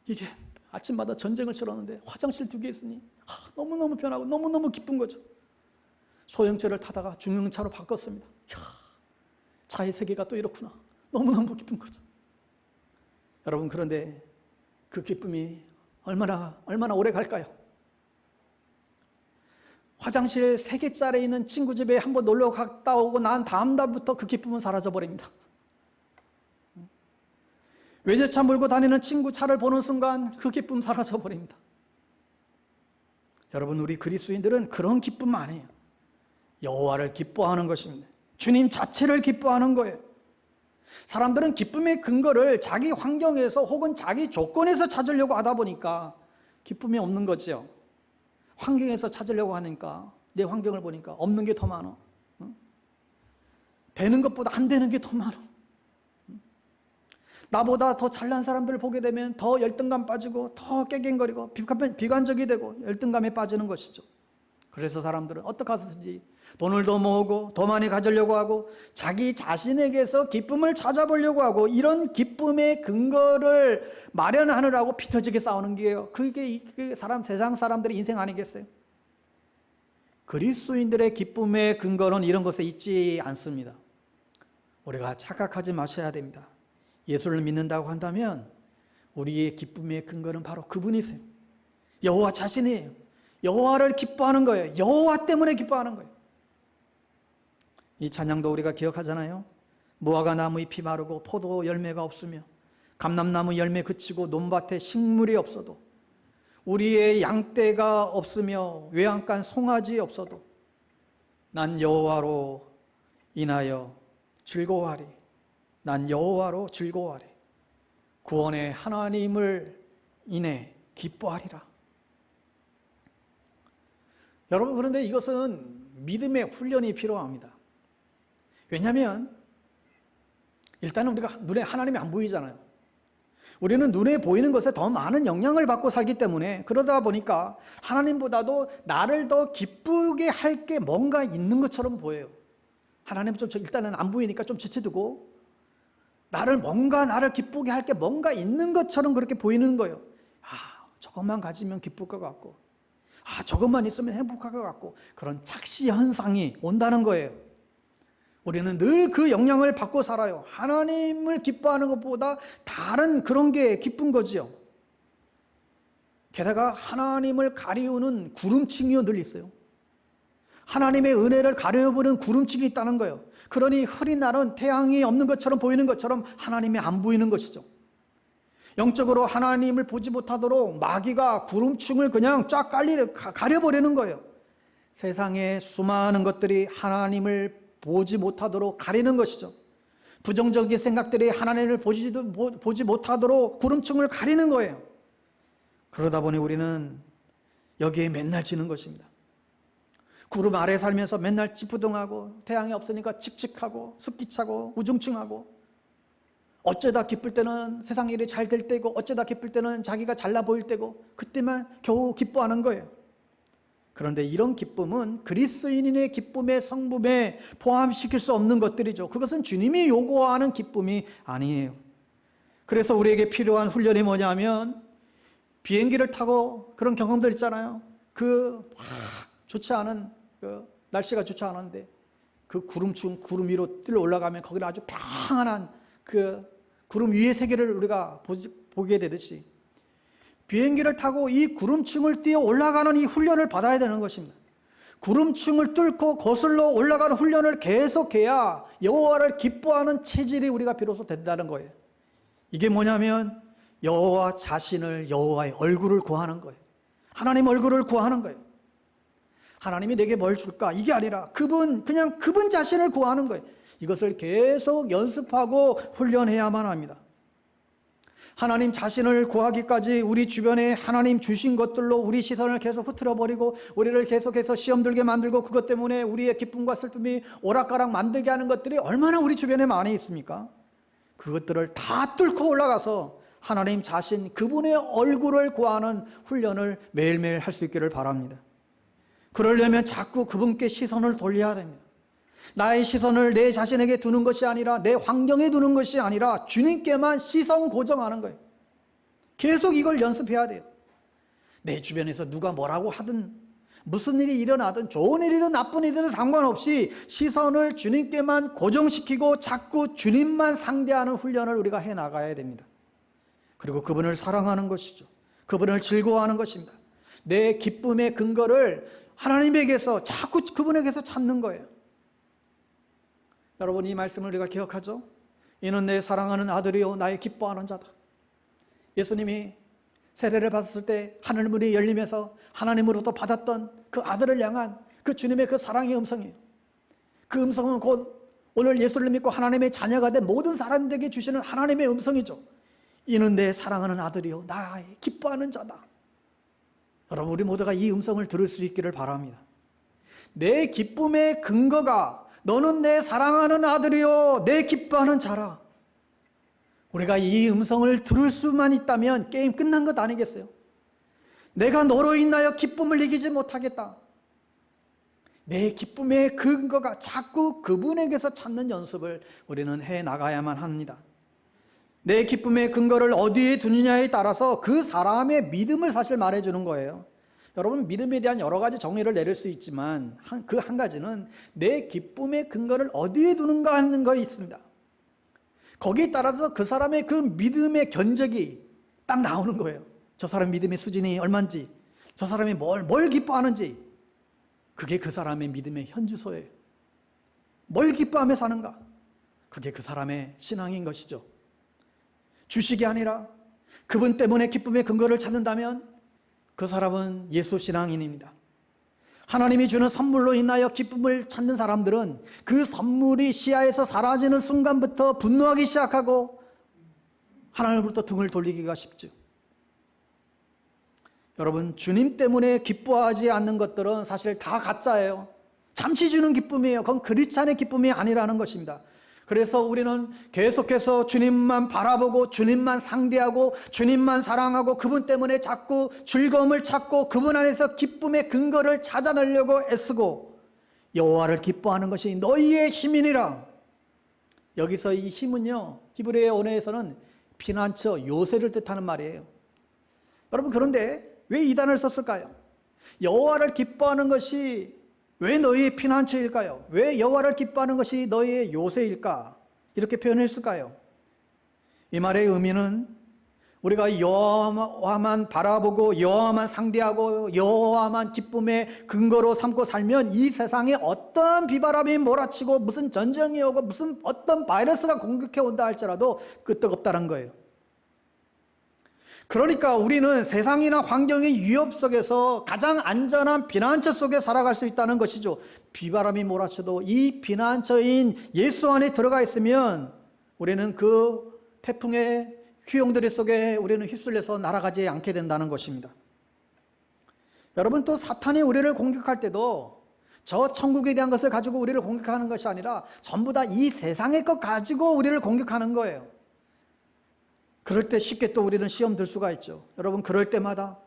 이게 아침마다 전쟁을 치렀는데 화장실 2개 있으니 너무너무 편하고 너무너무 기쁜 거죠. 소형차를 타다가 중형차로 바꿨습니다. 차의 세계가 또 이렇구나. 너무너무 기쁜 거죠. 여러분, 그런데 그 기쁨이 얼마나 오래 갈까요? 화장실 3개짜리 있는 친구 집에 한번 놀러 갔다 오고 난 다음 날부터 그 기쁨은 사라져버립니다. 외제차 몰고 다니는 친구 차를 보는 순간 그 기쁨 사라져버립니다. 여러분, 우리 그리스도인들은 그런 기쁨 아니에요. 여호와를 기뻐하는 것입니다. 주님 자체를 기뻐하는 거예요. 사람들은 기쁨의 근거를 자기 환경에서 혹은 자기 조건에서 찾으려고 하다 보니까 기쁨이 없는 거죠. 환경에서 찾으려고 하니까 내 환경을 보니까 없는 게 더 많아. 되는 것보다 안 되는 게 더 많아. 나보다 더 잘난 사람들을 보게 되면 더 열등감 빠지고 더 깨갱거리고 비관적이 되고 열등감에 빠지는 것이죠. 그래서 사람들은 어떻게 하든지 돈을 더 모으고 더 많이 가지려고 하고 자기 자신에게서 기쁨을 찾아보려고 하고 이런 기쁨의 근거를 마련하느라고 피 터지게 싸우는 게요. 그게 세상 사람들의 인생 아니겠어요? 그리스도인들의 기쁨의 근거는 이런 것에 있지 않습니다. 우리가 착각하지 마셔야 됩니다. 예수를 믿는다고 한다면 우리의 기쁨의 근거는 바로 그분이세요. 여호와 자신이에요. 여호와를 기뻐하는 거예요. 여호와 때문에 기뻐하는 거예요. 이 찬양도 우리가 기억하잖아요. 무화과 나무 잎이 마르고 포도 열매가 없으며 감람나무 열매 그치고 논밭에 식물이 없어도 우리의 양떼가 없으며 외양간 송아지 없어도 난 여호와로 인하여 즐거워하리. 난 여호와로 즐거워하리. 구원의 하나님을 인해 기뻐하리라. 여러분, 그런데 이것은 믿음의 훈련이 필요합니다. 왜냐하면 일단은 우리가 눈에 하나님이 안 보이잖아요. 우리는 눈에 보이는 것에 더 많은 영향을 받고 살기 때문에 그러다 보니까 하나님보다도 나를 더 기쁘게 할 게 뭔가 있는 것처럼 보여요. 하나님은 좀 일단은 안 보이니까 좀 제쳐두고 나를 기쁘게 할 게 뭔가 있는 것처럼 그렇게 보이는 거예요. 저것만 가지면 기쁠 것 같고 저것만 있으면 행복할 것 같고 그런 착시 현상이 온다는 거예요. 우리는 늘 그 영향을 받고 살아요. 하나님을 기뻐하는 것보다 다른 그런 게 기쁜 거지요. 게다가 하나님을 가리우는 구름층이 늘 있어요. 하나님의 은혜를 가려보는 구름층이 있다는 거예요. 그러니 흐린 날은 태양이 없는 것처럼 보이는 것처럼 하나님이 안 보이는 것이죠. 영적으로 하나님을 보지 못하도록 마귀가 구름층을 그냥 쫙 가려버리는 거예요. 세상의 수많은 것들이 하나님을 보지 못하도록 가리는 것이죠. 부정적인 생각들이 하나님을 보지 못하도록 구름층을 가리는 거예요. 그러다 보니 우리는 여기에 맨날 지는 것입니다. 구름 아래 살면서 맨날 찌푸둥하고 태양이 없으니까 칙칙하고 습기차고 우중충하고 어쩌다 기쁠 때는 세상 일이 잘 될 때고 어쩌다 기쁠 때는 자기가 잘나 보일 때고 그때만 겨우 기뻐하는 거예요. 그런데 이런 기쁨은 그리스도인의 기쁨의 성품에 포함시킬 수 없는 것들이죠. 그것은 주님이 요구하는 기쁨이 아니에요. 그래서 우리에게 필요한 훈련이 뭐냐면 비행기를 타고 그런 경험들 있잖아요. 좋지 않은 날씨가 좋지 않은데 그 구름 위로 뛰어 올라가면 거기는 아주 평안한 그 구름 위의 세계를 우리가 보게 되듯이 비행기를 타고 이 구름층을 뛰어 올라가는 이 훈련을 받아야 되는 것입니다. 구름층을 뚫고 거슬러 올라가는 훈련을 계속해야 여호와를 기뻐하는 체질이 우리가 비로소 된다는 거예요. 이게 뭐냐면 여호와 자신을, 여호와의 얼굴을 구하는 거예요. 하나님 얼굴을 구하는 거예요. 하나님이 내게 뭘 줄까? 이게 아니라 그분 자신을 구하는 거예요. 이것을 계속 연습하고 훈련해야만 합니다. 하나님 자신을 구하기까지 우리 주변에 하나님 주신 것들로 우리 시선을 계속 흐트러버리고 우리를 계속해서 시험 들게 만들고 그것 때문에 우리의 기쁨과 슬픔이 오락가락 만들게 하는 것들이 얼마나 우리 주변에 많이 있습니까? 그것들을 다 뚫고 올라가서 하나님 자신 그분의 얼굴을 구하는 훈련을 매일매일 할 수 있기를 바랍니다. 그러려면 자꾸 그분께 시선을 돌려야 됩니다. 나의 시선을 내 자신에게 두는 것이 아니라 내 환경에 두는 것이 아니라 주님께만 시선 고정하는 거예요. 계속 이걸 연습해야 돼요. 내 주변에서 누가 뭐라고 하든 무슨 일이 일어나든 좋은 일이든 나쁜 일이든 상관없이 시선을 주님께만 고정시키고 자꾸 주님만 상대하는 훈련을 우리가 해나가야 됩니다. 그리고 그분을 사랑하는 것이죠. 그분을 즐거워하는 것입니다. 내 기쁨의 근거를 하나님에게서 자꾸 그분에게서 찾는 거예요. 여러분, 이 말씀을 우리가 기억하죠? 이는 내 사랑하는 아들이요 나의 기뻐하는 자다. 예수님이 세례를 받았을 때 하늘문이 열리면서 하나님으로부터 받았던 그 아들을 향한 그 주님의 그 사랑의 음성이에요. 그 음성은 곧 오늘 예수를 믿고 하나님의 자녀가 된 모든 사람들에게 주시는 하나님의 음성이죠. 이는 내 사랑하는 아들이요 나의 기뻐하는 자다. 여러분, 우리 모두가 이 음성을 들을 수 있기를 바랍니다. 내 기쁨의 근거가 너는 내 사랑하는 아들이요 내 기뻐하는 자라. 우리가 이 음성을 들을 수만 있다면 게임 끝난 것 아니겠어요? 내가 너로 인하여 기쁨을 이기지 못하겠다. 내 기쁨의 근거가 자꾸 그분에게서 찾는 연습을 우리는 해나가야만 합니다. 내 기쁨의 근거를 어디에 두느냐에 따라서 그 사람의 믿음을 사실 말해주는 거예요. 여러분, 믿음에 대한 여러 가지 정의를 내릴 수 있지만 그 한 가지는 내 기쁨의 근거를 어디에 두는가 하는 것이 있습니다. 거기에 따라서 그 사람의 그 믿음의 견적이 딱 나오는 거예요. 저 사람 믿음의 수준이 얼마인지, 저 사람이 뭘 기뻐하는지, 그게 그 사람의 믿음의 현주소예요. 뭘 기뻐하며 사는가? 그게 그 사람의 신앙인 것이죠. 주식이 아니라 그분 때문에 기쁨의 근거를 찾는다면 그 사람은 예수 신앙인입니다. 하나님이 주는 선물로 인하여 기쁨을 찾는 사람들은 그 선물이 시야에서 사라지는 순간부터 분노하기 시작하고 하나님으로부터 등을 돌리기가 쉽죠. 여러분, 주님 때문에 기뻐하지 않는 것들은 사실 다 가짜예요. 잠시 주는 기쁨이에요. 그건 크리스찬의 기쁨이 아니라는 것입니다. 그래서 우리는 계속해서 주님만 바라보고 주님만 상대하고 주님만 사랑하고 그분 때문에 자꾸 즐거움을 찾고 그분 안에서 기쁨의 근거를 찾아내려고 애쓰고 여호와를 기뻐하는 것이 너희의 힘이니라. 여기서 이 힘은요, 히브리어 언어에서는 피난처 요새를 뜻하는 말이에요. 여러분, 그런데 왜 이 단어를 썼을까요? 여호와를 기뻐하는 것이 왜 너희의 피난처일까요? 왜 여호와를 기뻐하는 것이 너희의 요새일까? 이렇게 표현했을까요? 이 말의 의미는 우리가 여호와만 바라보고 여호와만 상대하고 여호와만 기쁨의 근거로 삼고 살면 이 세상에 어떤 비바람이 몰아치고 무슨 전쟁이 오고 무슨 어떤 바이러스가 공격해 온다 할지라도 끄떡없다는 거예요. 그러니까 우리는 세상이나 환경의 위협 속에서 가장 안전한 피난처 속에 살아갈 수 있다는 것이죠. 비바람이 몰아쳐도 이 피난처인 예수 안에 들어가 있으면 우리는 그 태풍의 휘용들 속에 우리는 휩쓸려서 날아가지 않게 된다는 것입니다. 여러분, 또 사탄이 우리를 공격할 때도 저 천국에 대한 것을 가지고 우리를 공격하는 것이 아니라 전부 다 이 세상의 것 가지고 우리를 공격하는 거예요. 그럴 때 쉽게 또 우리는 시험 들 수가 있죠. 여러분, 그럴 때마다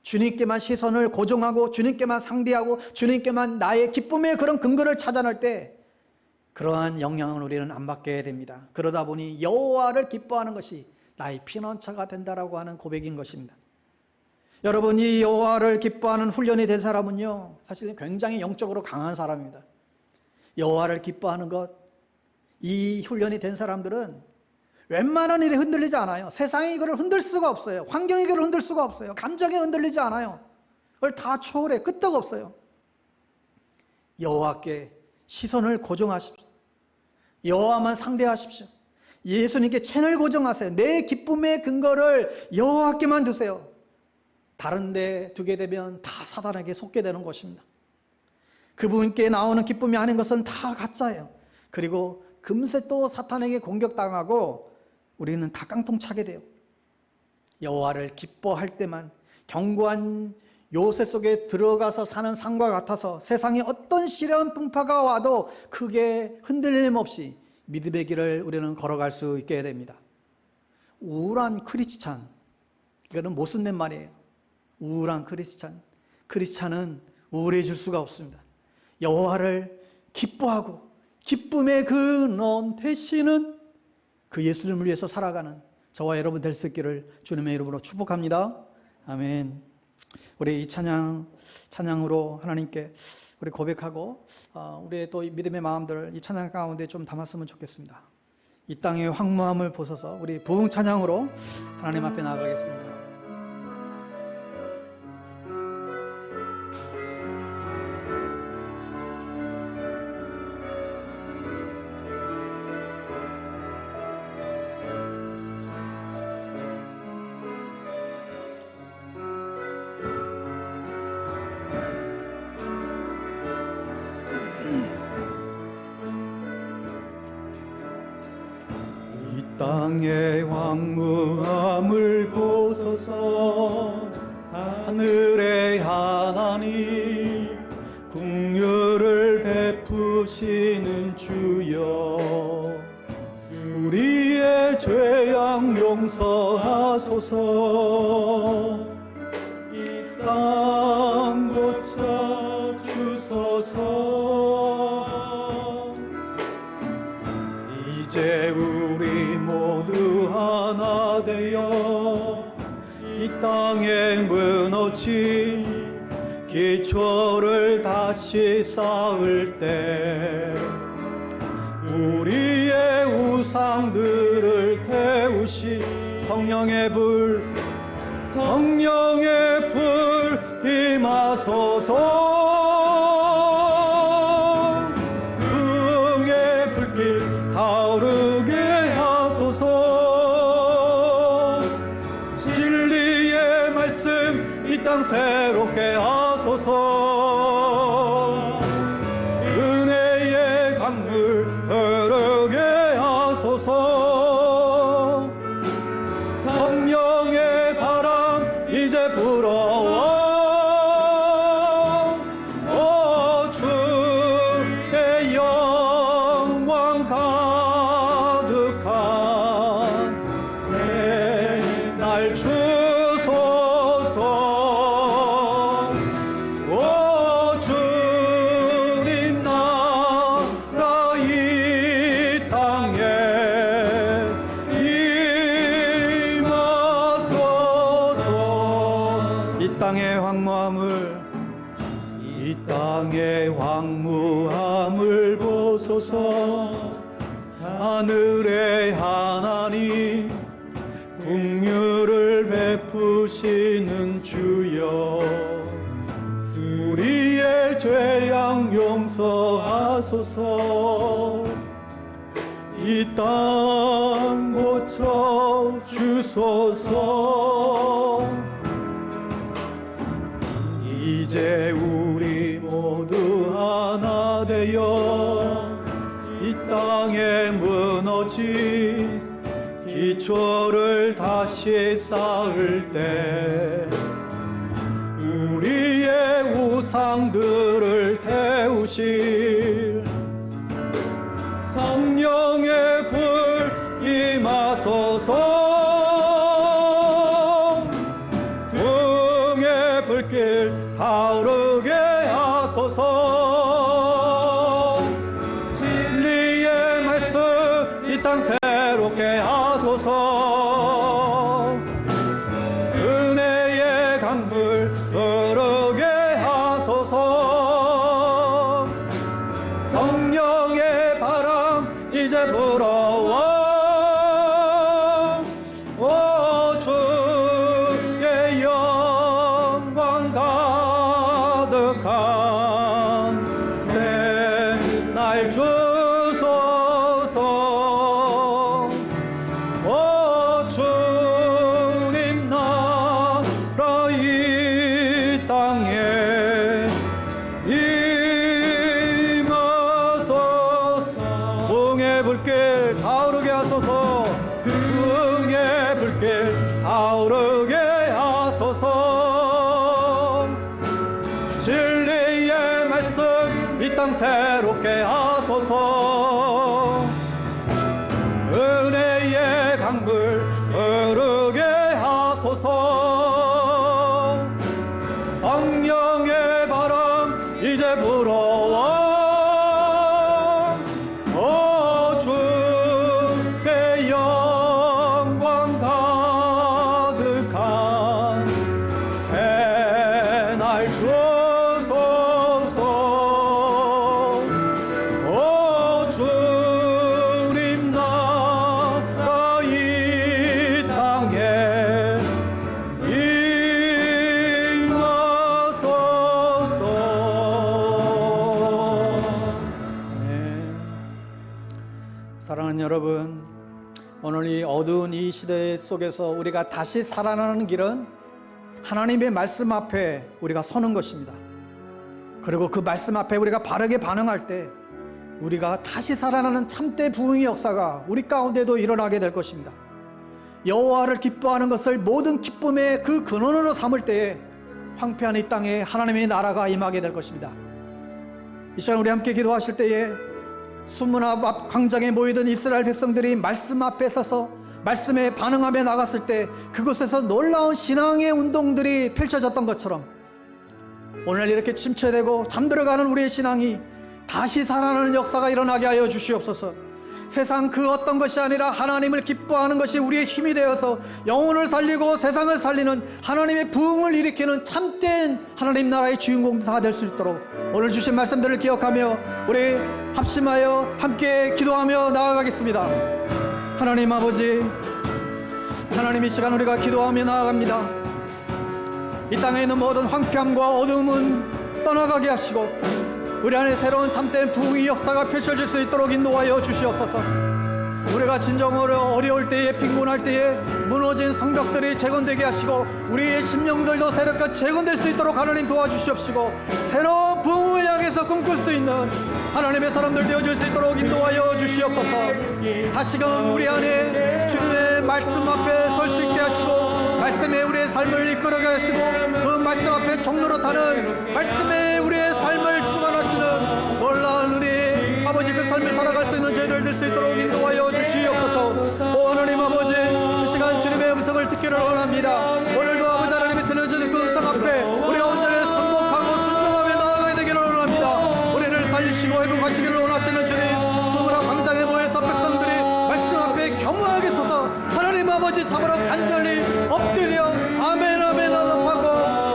주님께만 시선을 고정하고 주님께만 상대하고 주님께만 나의 기쁨의 그런 근거를 찾아낼 때 그러한 영향을 우리는 안 받게 됩니다. 그러다 보니 여호와를 기뻐하는 것이 나의 피난처가 된다라고 하는 고백인 것입니다. 여러분, 이 여호와를 기뻐하는 훈련이 된 사람은요, 사실 굉장히 영적으로 강한 사람입니다. 여호와를 기뻐하는 것, 이 훈련이 된 사람들은 웬만한 일에 흔들리지 않아요. 세상이 이걸 흔들 수가 없어요. 환경이 이걸 흔들 수가 없어요. 감정에 흔들리지 않아요. 그걸 다 초월해. 끄떡없어요. 여호와께 시선을 고정하십시오. 여호와만 상대하십시오. 예수님께 채널 고정하세요. 내 기쁨의 근거를 여호와께만 두세요. 다른 데 두게 되면 다 사단에게 속게 되는 것입니다. 그분께 나오는 기쁨이 아닌 것은 다 가짜예요. 그리고 금세 또 사탄에게 공격당하고 우리는 다 깡통 차게 돼요. 여호와를 기뻐할 때만, 견고한 요새 속에 들어가서 사는 산과 같아서 세상에 어떤 시련 풍파가 와도 크게 흔들림 없이 믿음의 길을 우리는 걸어갈 수 있게 됩니다. 우울한 크리스찬, 이거는 모순된 말이에요. 우울한 크리스찬은 우울해질 수가 없습니다. 여호와를 기뻐하고 기쁨의 근원 되시는 그 예수님을 위해서 살아가는 저와 여러분 될 수 있기를 주님의 이름으로 축복합니다. 아멘. 우리 이 찬양으로 하나님께 우리 고백하고 우리의 또 믿음의 마음들을 이 찬양 가운데 좀 담았으면 좋겠습니다. 이 땅의 황무함을 보소서. 우리 부흥 찬양으로 하나님 앞에 나아가겠습니다. 땅의 황무함을 보소서. 하늘의 하나님, 긍휼을 베푸시는 주여, 우리의 죄악 용서하소서. 이 땅 고쳐 주소서. 이제 우리 모두 하나 되어 이 땅에 무너진 기초를 다시 쌓을 때 우리의 우상들을 태우시 성령의 불 임하소서. 응의 불길 타오르게 하소서. 진리의 말씀 이 땅 새롭게 하소서. 은혜의 강물 흐르게 하소서. 성령의 바람 이제 불어와. 주의 영광 가득한 새날 주소서. 주님 나라 이 땅에 임하소서. 이 땅의 황무함을 보소서. 하늘의 하나님, 긍휼을 베푸시는 주여, 우리의 죄악 용서하소서. 이 땅 고쳐 주소서. 이제 우리 모두 하나 되어 이 땅에 무너진 기초를 다시 쌓을 때 우리의 우상들을 태우실 성령의 불 임하소서. 응의 불길 타오르게 하소서. 진리의 말씀 이 땅 새롭게 하소서. 은혜의 강물 흐르게 하소서. 성령의 바람 이제 불어와. 주의 영광 가득한 새날 주소서. 주님 나라 이 땅에 임하소서. 부흥의 불길 타오르게 강물 흐르게 하소서. 성령의 바람 이제 불어와 주의 영광 가득한 새날 주소서. 주님 나라 이 땅에 임하소서. 네. 사랑하는 여러분, 오늘 이 어두운 이 시대 속에서 우리가 다시 살아나는 길은 하나님의 말씀 앞에 우리가 서는 것입니다. 그리고 그 말씀 앞에 우리가 바르게 반응할 때 우리가 다시 살아나는 참된 부흥의 역사가 우리 가운데도 일어나게 될 것입니다. 여호와를 기뻐하는 것을 모든 기쁨의 그 근원으로 삼을 때에 황폐한 이 땅에 하나님의 나라가 임하게 될 것입니다. 이 시간 우리 함께 기도하실 때에 수문 앞 광장에 모이던 이스라엘 백성들이 말씀 앞에 서서 말씀에 반응하며 나갔을 때 그곳에서 놀라운 신앙의 운동들이 펼쳐졌던 것처럼 오늘 이렇게 침체되고 잠들어가는 우리의 신앙이 다시 살아나는 역사가 일어나게 하여 주시옵소서. 세상 그 어떤 것이 아니라 하나님을 기뻐하는 것이 우리의 힘이 되어서 영혼을 살리고 세상을 살리는 하나님의 부흥을 일으키는 참된 하나님 나라의 주인공들 다 될 수 있도록 오늘 주신 말씀들을 기억하며 우리 합심하여 함께 기도하며 나아가겠습니다. 하나님 아버지, 하나님 이 시간 우리가 기도하며 나아갑니다. 이 땅에 있는 모든 황폐함과 어두움은 떠나가게 하시고 우리 안에 새로운 참된 부흥의 역사가 펼쳐질 수 있도록 인도하여 주시옵소서. 우리가 진정으로 어려울 때에 빈곤할 때에 무너진 성벽들이 재건되게 하시고 우리의 심령들도 새롭게 재건될 수 있도록 하나님 도와주시옵시고 새로운 부흥을 향해서 꿈꿀 수 있는 하나님의 사람들 되어줄 수 있도록 인도하여 주시옵소서. 다시금 우리 안에 주님의 말씀 앞에 설 수 있게 하시고 말씀에 우리의 삶을 이끌어가게 하시고 그 말씀 앞에 종로로 타는 말씀에 우리의 삶을 주관하시는 놀라운 우리 아버지 그 삶을 살아갈 수 있는 저희들 될 수 있도록 인도하여 주시옵소서. 오 하나님 아버지, 이 시간 주님의 음성을 듣기를 원합니다. 오늘도 아버지 하나님이 들려주는 그 음성 앞에 우리가 온전히 순복하고 순종하며 나아가야 되기를 원합니다. 우리를 살리시고 회복하시기를 원하시는 주님, 수문화 광장에 모여서 백성들이 말씀 앞에 겸허하게 서서 하나님 아버지 참으로 간절히 엎드려 아멘 아멘 하고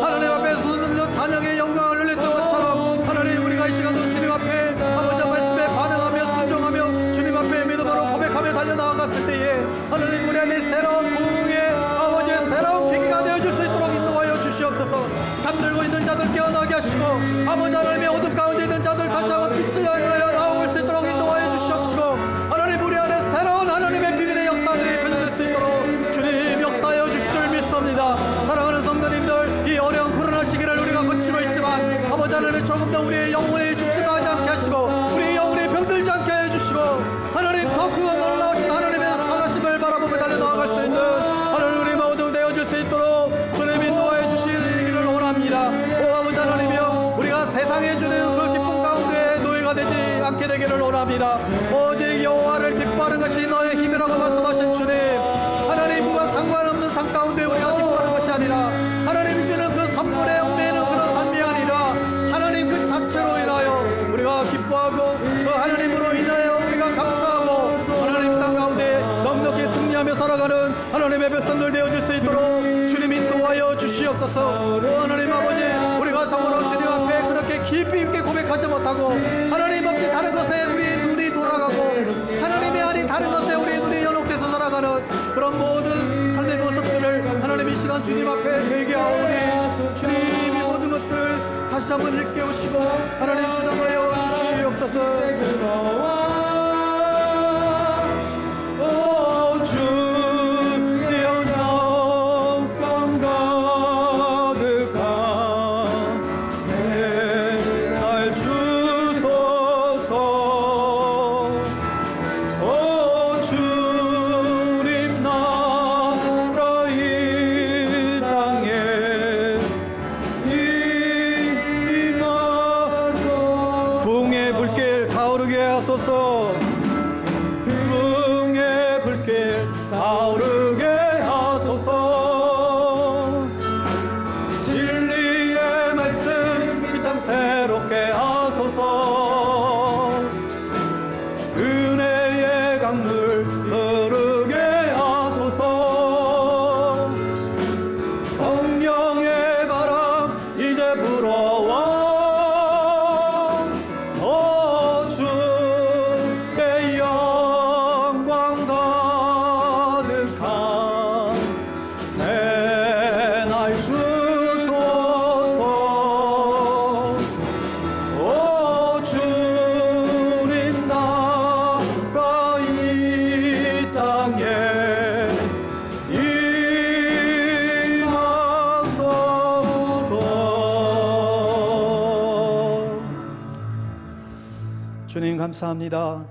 하나님 앞에 손들며 찬양의 영광을 올렸던 것처럼 하나님 우리가 이 시간도 주님 앞에 아버지 말씀에 반응하며 순종하며 주님 앞에 믿음으로 고백하며 달려나아갔을 때에 하나님 우리 안에 새로운 부흥의 아버지의 새로운 계기가 되어줄 수 있도록 인도하여 주시옵소서. 잠들고 있는 자들 깨어나게 하시고 아버지 하나님의 어둠 가운데 있는 자들 다시 한번 빛을 향하여 나올 수 있도록 인도하여 주시옵시고 하나님 우리 안에 새로운 하나님의 비밀의 역사들이 펼쳐질 수 있도록 주님 역사하여 주실 줄 믿습니다. 사랑하는 성도님들, 이 어려운 코로나 시기를 우리가 거치고 있지만 아버지 하나님의 조금 더 우리의 영혼에 주춤하지 않게 하시고 우리의 영혼에 병들지 않게 해주시고 하나님 더 크고 놀라우신 하나님의 선하심을 바라보고 달려나아갈 수 있는 하나님 우리 모두 되어줄 수 있도록 주님 인도하여 주시기를 원합니다. 오 아버지 하나님이여, 우리가 세상에 주는 그 기쁨 가운데 노예가 되지 않게 되기를 원합니다. 오직 여호와를 기뻐하는 것이 너의 힘이라고 말씀하신 주님, 하나님과 상관없는 삶 가운데 우리가 기뻐하는 것이 아니라 하나님이 주는 그 선물에 얽매이는 그런 삶이 아니라 하나님 그 자체로 인하여 우리가 기뻐하고 그 하나님으로 인하여 우리가 감사하고 하나님 땅 가운데 넉넉히 승리하며 살아가는 하나님의 백성들 되어줄 수 있도록 주님 인도하여 주시옵소서. 오 하나님 아버지, 우리가 참으로 주님 앞에 그렇게 깊이 있게 고백하지 못하고 하나님 없이 다른 것에 우리 눈이 돌아가고 하나님이 아닌 다른 것에 우리 눈이 연혹돼서 살아가는 그런 모든 삶의 모습들을 하나님 이 시간 주님 앞에 회개하오니 주님이 모든 것들 다시 한번 일깨우시고 하나님 주장하여 주시옵소서. 오 주의 영광 가득한 날 주소서. 오 주님 나라 이 땅에 임하소서. 부흥의 불길 타오르게 하소서. 부흥의 불길 타오르게 하소서. 진리의 말씀 이 땅 새롭게 하소서. 은혜의 강물 흐르게 하소서. 성령의 바람 이제 불어와. 주의 영광 가득한 새날 주소서. 오 주님 나가 이 땅에 임하소서. 주님 감사합니다.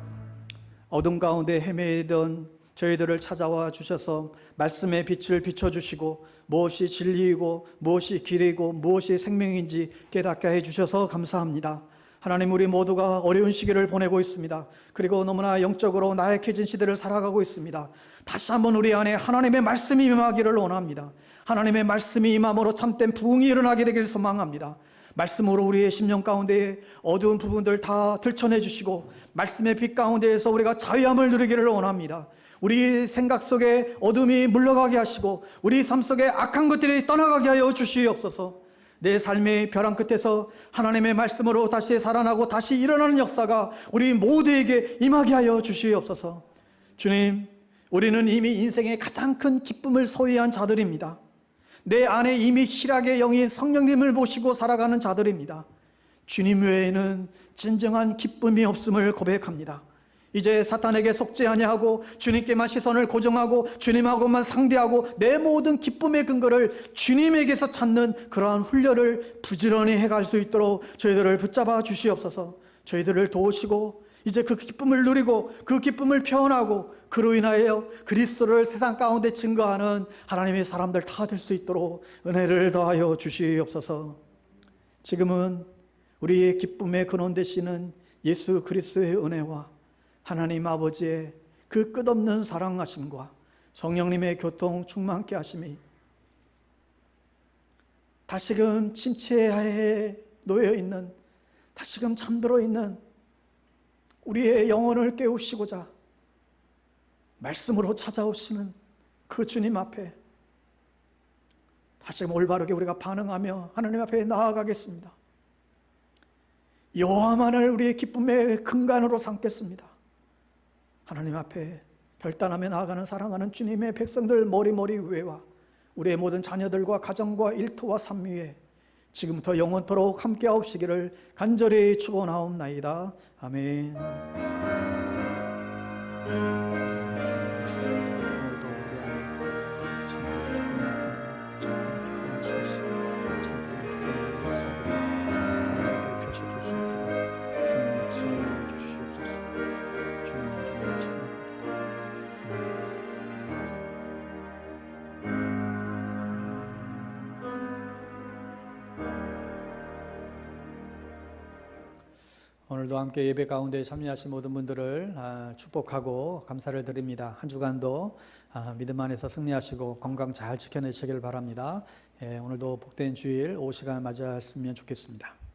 어둠 가운데 헤매던 저희들을 찾아와 주셔서 말씀의 빛을 비춰주시고 무엇이 진리이고 무엇이 길이고 무엇이 생명인지 깨닫게 해주셔서 감사합니다. 하나님, 우리 모두가 어려운 시기를 보내고 있습니다. 그리고 너무나 영적으로 나약해진 시대를 살아가고 있습니다. 다시 한번 우리 안에 하나님의 말씀이 임하기를 원합니다. 하나님의 말씀이 임함으로 참된 부흥이 일어나게 되기를 소망합니다. 말씀으로 우리의 심령 가운데에 어두운 부분들 다 들춰내 주시고 말씀의 빛 가운데에서 우리가 자유함을 누리기를 원합니다. 우리 생각 속에 어둠이 물러가게 하시고 우리 삶 속에 악한 것들이 떠나가게 하여 주시옵소서. 내 삶의 벼랑 끝에서 하나님의 말씀으로 다시 살아나고 다시 일어나는 역사가 우리 모두에게 임하게 하여 주시옵소서. 주님, 우리는 이미 인생의 가장 큰 기쁨을 소유한 자들입니다. 내 안에 이미 희락의 영인 성령님을 모시고 살아가는 자들입니다. 주님 외에는 진정한 기쁨이 없음을 고백합니다. 이제 사탄에게 속지 아니하고 주님께만 시선을 고정하고 주님하고만 상대하고 내 모든 기쁨의 근거를 주님에게서 찾는 그러한 훈련을 부지런히 해갈 수 있도록 저희들을 붙잡아 주시옵소서. 저희들을 도우시고 이제 그 기쁨을 누리고 그 기쁨을 표현하고 그로 인하여 그리스도를 세상 가운데 증거하는 하나님의 사람들 다 될 수 있도록 은혜를 더하여 주시옵소서. 지금은 우리의 기쁨의 근원 되시는 예수 그리스도의 은혜와 하나님 아버지의 그 끝없는 사랑하심과 성령님의 교통 충만케 하심이 다시금 침체하에 놓여있는, 다시금 잠들어 있는 우리의 영혼을 깨우시고자 말씀으로 찾아오시는 그 주님 앞에 다시금 올바르게 우리가 반응하며 하나님 앞에 나아가겠습니다. 여호와만을 우리의 기쁨의 근간으로 삼겠습니다. 하나님 앞에 결단하며 나아가는 사랑하는 주님의 백성들 머리머리 위에와 우리의 모든 자녀들과 가정과 일터와 삶 위에 지금부터 영원토록 함께하옵시기를 간절히 축원하옵나이다. 아멘. 오늘도 함께 예배 가운데 참여하신 모든 분들을 축복하고 감사를 드립니다. 한 주간도 믿음 안에서 승리하시고 건강 잘 지켜내시길 바랍니다. 오늘도 복된 주일 오후 시간 맞이했으면 좋겠습니다.